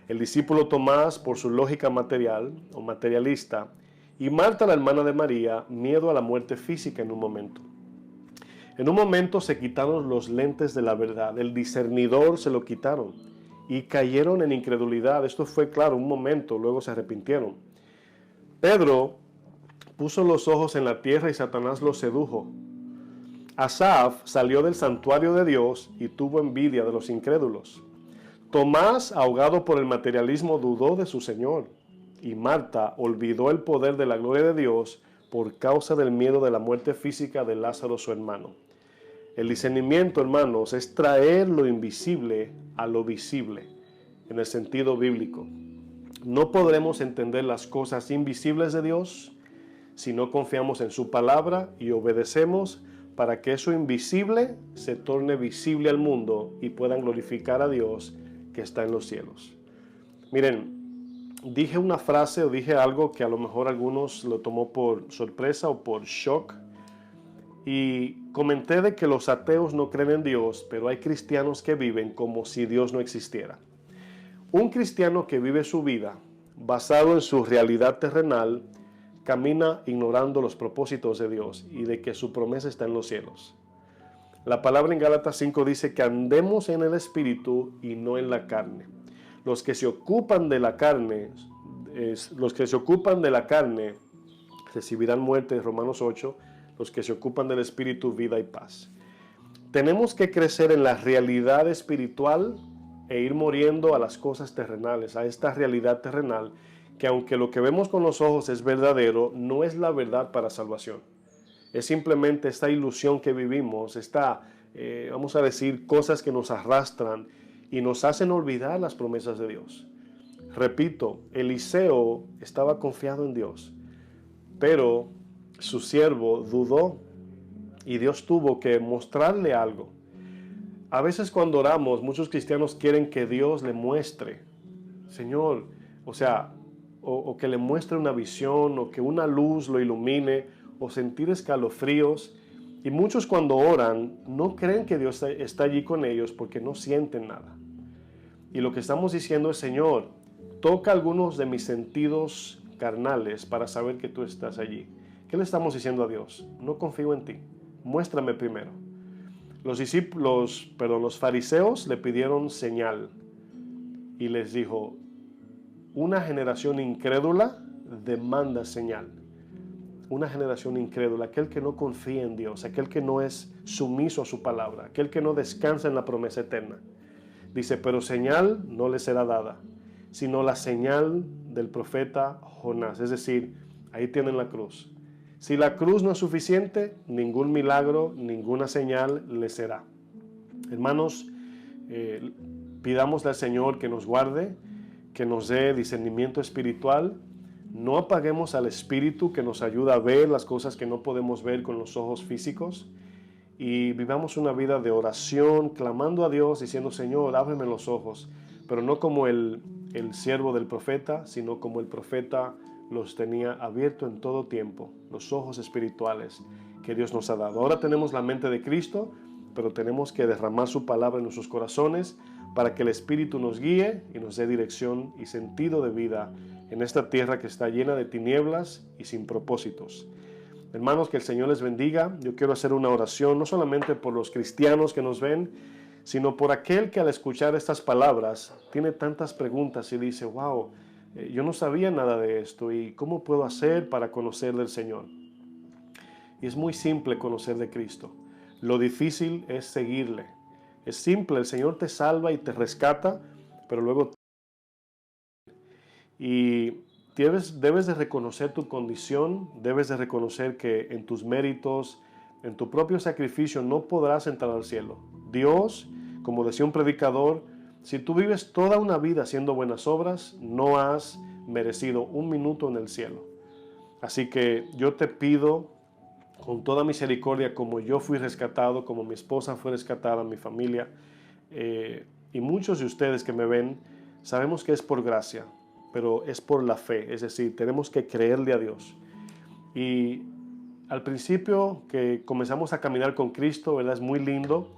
El discípulo Tomás por su lógica material o materialista. Y Marta, la hermana de María, miedo a la muerte física en un momento. En un momento se quitaron los lentes de la verdad, el discernidor se lo quitaron y cayeron en incredulidad. Esto fue claro, un momento, luego se arrepintieron. Pedro puso los ojos en la tierra y Satanás lo sedujo. Asaf salió del santuario de Dios y tuvo envidia de los incrédulos. Tomás, ahogado por el materialismo, dudó de su Señor. Y Marta olvidó el poder de la gloria de Dios por causa del miedo de la muerte física de Lázaro, su hermano. El discernimiento, hermanos, es traer lo invisible a lo visible, en el sentido bíblico. No podremos entender las cosas invisibles de Dios si no confiamos en su palabra y obedecemos para que eso invisible se torne visible al mundo y puedan glorificar a Dios que está en los cielos. Miren, dije una frase o dije algo que a lo mejor algunos lo tomó por sorpresa o por shock. Y comenté de que los ateos no creen en Dios, pero hay cristianos que viven como si Dios no existiera. Un cristiano que vive su vida basado en su realidad terrenal, camina ignorando los propósitos de Dios y de que su promesa está en los cielos. La palabra en Gálatas 5 dice que andemos en el Espíritu y no en la carne. Los que se ocupan de la carne, recibirán muerte, Romanos 8, los que se ocupan del Espíritu, vida y paz. Tenemos que crecer en la realidad espiritual e ir muriendo a las cosas terrenales, a esta realidad terrenal, que aunque lo que vemos con los ojos es verdadero, no es la verdad para salvación. Es simplemente esta ilusión que vivimos, vamos a decir, cosas que nos arrastran y nos hacen olvidar las promesas de Dios. Repito, Eliseo estaba confiado en Dios, pero su siervo dudó y Dios tuvo que mostrarle algo. A veces cuando oramos, muchos cristianos quieren que Dios le muestre, Señor, o que le muestre una visión, o que una luz lo ilumine, o sentir escalofríos. Y muchos cuando oran no creen que Dios está allí con ellos porque no sienten nada. Y lo que estamos diciendo es, Señor, toca algunos de mis sentidos carnales para saber que tú estás allí. ¿Qué le estamos diciendo a Dios? No confío en ti, muéstrame primero. Los fariseos le pidieron señal y les dijo, una generación incrédula demanda señal. Una generación incrédula, aquel que no confía en Dios, aquel que no es sumiso a su palabra, aquel que no descansa en la promesa eterna. Dice, pero señal no le será dada, sino la señal del profeta Jonás. Es decir, ahí tienen la cruz. Si la cruz no es suficiente, ningún milagro, ninguna señal le será. Hermanos, pidámosle al Señor que nos guarde, que nos dé discernimiento espiritual. No apaguemos al Espíritu que nos ayuda a ver las cosas que no podemos ver con los ojos físicos. Y vivamos una vida de oración, clamando a Dios, diciendo, Señor, ábreme los ojos. Pero no como el siervo del profeta, sino como el profeta los tenía abierto en todo tiempo, los ojos espirituales que Dios nos ha dado. Ahora tenemos la mente de Cristo, pero tenemos que derramar su palabra en nuestros corazones para que el Espíritu nos guíe y nos dé dirección y sentido de vida en esta tierra que está llena de tinieblas y sin propósitos. Hermanos, que el Señor les bendiga. Yo quiero hacer una oración no solamente por los cristianos que nos ven, sino por aquel que al escuchar estas palabras tiene tantas preguntas y dice, wow, yo no sabía nada de esto y ¿cómo puedo hacer para conocer del Señor? Y es muy simple conocer de Cristo. Lo difícil es seguirle. Es simple, el Señor te salva y te rescata, pero luego debes de reconocer tu condición, debes de reconocer que en tus méritos, en tu propio sacrificio no podrás entrar al cielo. Dios, como decía un predicador, si tú vives toda una vida haciendo buenas obras, no has merecido un minuto en el cielo. Así que yo te pido con toda misericordia, como yo fui rescatado, como mi esposa fue rescatada, mi familia, y muchos de ustedes que me ven, sabemos que es por gracia, pero es por la fe, es decir, tenemos que creerle a Dios. Y al principio que comenzamos a caminar con Cristo, ¿verdad? Es muy lindo,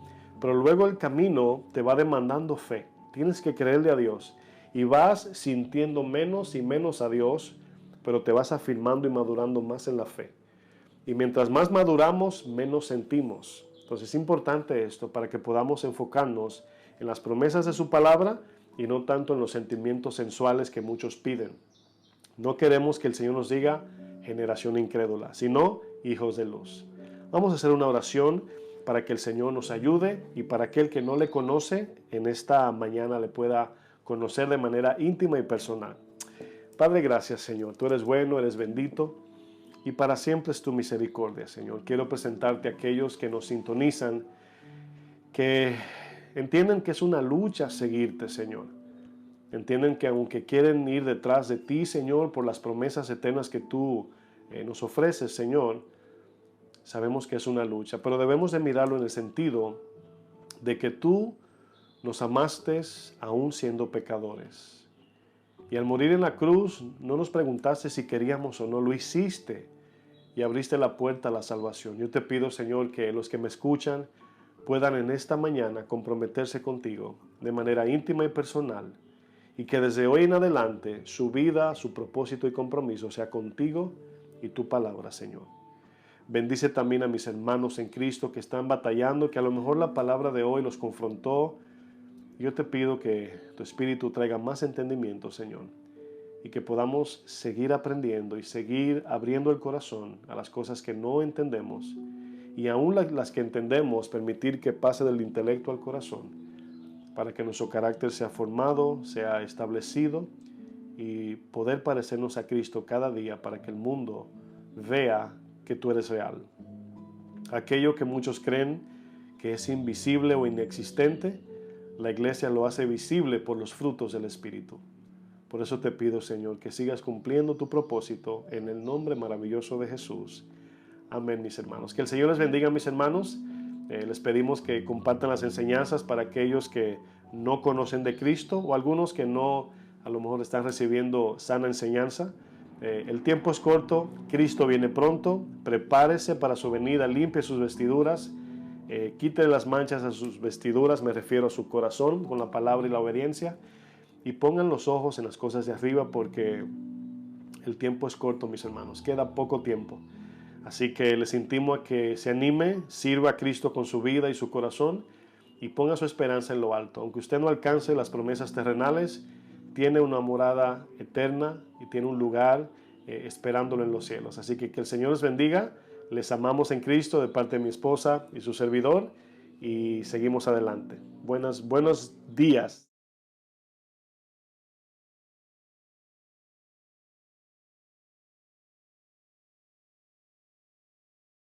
pero luego el camino te va demandando fe. Tienes que creerle a Dios y vas sintiendo menos y menos a Dios, pero te vas afirmando y madurando más en la fe. Y mientras más maduramos, menos sentimos. Entonces es importante esto para que podamos enfocarnos en las promesas de su palabra y no tanto en los sentimientos sensuales que muchos piden. No queremos que el Señor nos diga generación incrédula, sino hijos de luz. Vamos a hacer una oración para que el Señor nos ayude y para aquel que no le conoce, en esta mañana le pueda conocer de manera íntima y personal. Padre, gracias, Señor. Tú eres bueno, eres bendito y para siempre es tu misericordia, Señor. Quiero presentarte a aquellos que nos sintonizan, que entienden que es una lucha seguirte, Señor. Entienden que aunque quieren ir detrás de ti, Señor, por las promesas eternas que tú nos ofreces, Señor, sabemos que es una lucha, pero debemos de mirarlo en el sentido de que tú nos amaste aún siendo pecadores. Y al morir en la cruz, no nos preguntaste si queríamos o no, lo hiciste y abriste la puerta a la salvación. Yo te pido, Señor, que los que me escuchan puedan en esta mañana comprometerse contigo de manera íntima y personal y que desde hoy en adelante su vida, su propósito y compromiso sea contigo y tu palabra, Señor. Bendice también a mis hermanos en Cristo que están batallando, que a lo mejor la palabra de hoy los confrontó. Yo te pido que tu Espíritu traiga más entendimiento, Señor, y que podamos seguir aprendiendo y seguir abriendo el corazón a las cosas que no entendemos y aún las que entendemos, permitir que pase del intelecto al corazón para que nuestro carácter sea formado, sea establecido y poder parecernos a Cristo cada día para que el mundo vea que tú eres real. Aquello que muchos creen que es invisible o inexistente, la iglesia lo hace visible por los frutos del Espíritu. Por eso te pido, Señor, que sigas cumpliendo tu propósito en el nombre maravilloso de Jesús. Amén, mis hermanos. Que el Señor les bendiga, mis hermanos. Les pedimos que compartan las enseñanzas para aquellos que no conocen de Cristo o algunos que no, a lo mejor están recibiendo sana enseñanza. El tiempo es corto, Cristo viene pronto. Prepárese para su venida, limpie sus vestiduras. Quite las manchas a sus vestiduras, me refiero a su corazón, con la palabra y la obediencia, y pongan los ojos en las cosas de arriba porque el tiempo es corto, mis hermanos, queda poco tiempo. Así que les intimo a que se anime, sirva a Cristo con su vida y su corazón y ponga su esperanza en lo alto. Aunque usted no alcance las promesas terrenales, tiene una morada eterna y tiene un lugar esperándolo en los cielos. Así que el Señor les bendiga. Les amamos en Cristo de parte de mi esposa y su servidor y seguimos adelante. Buenos días.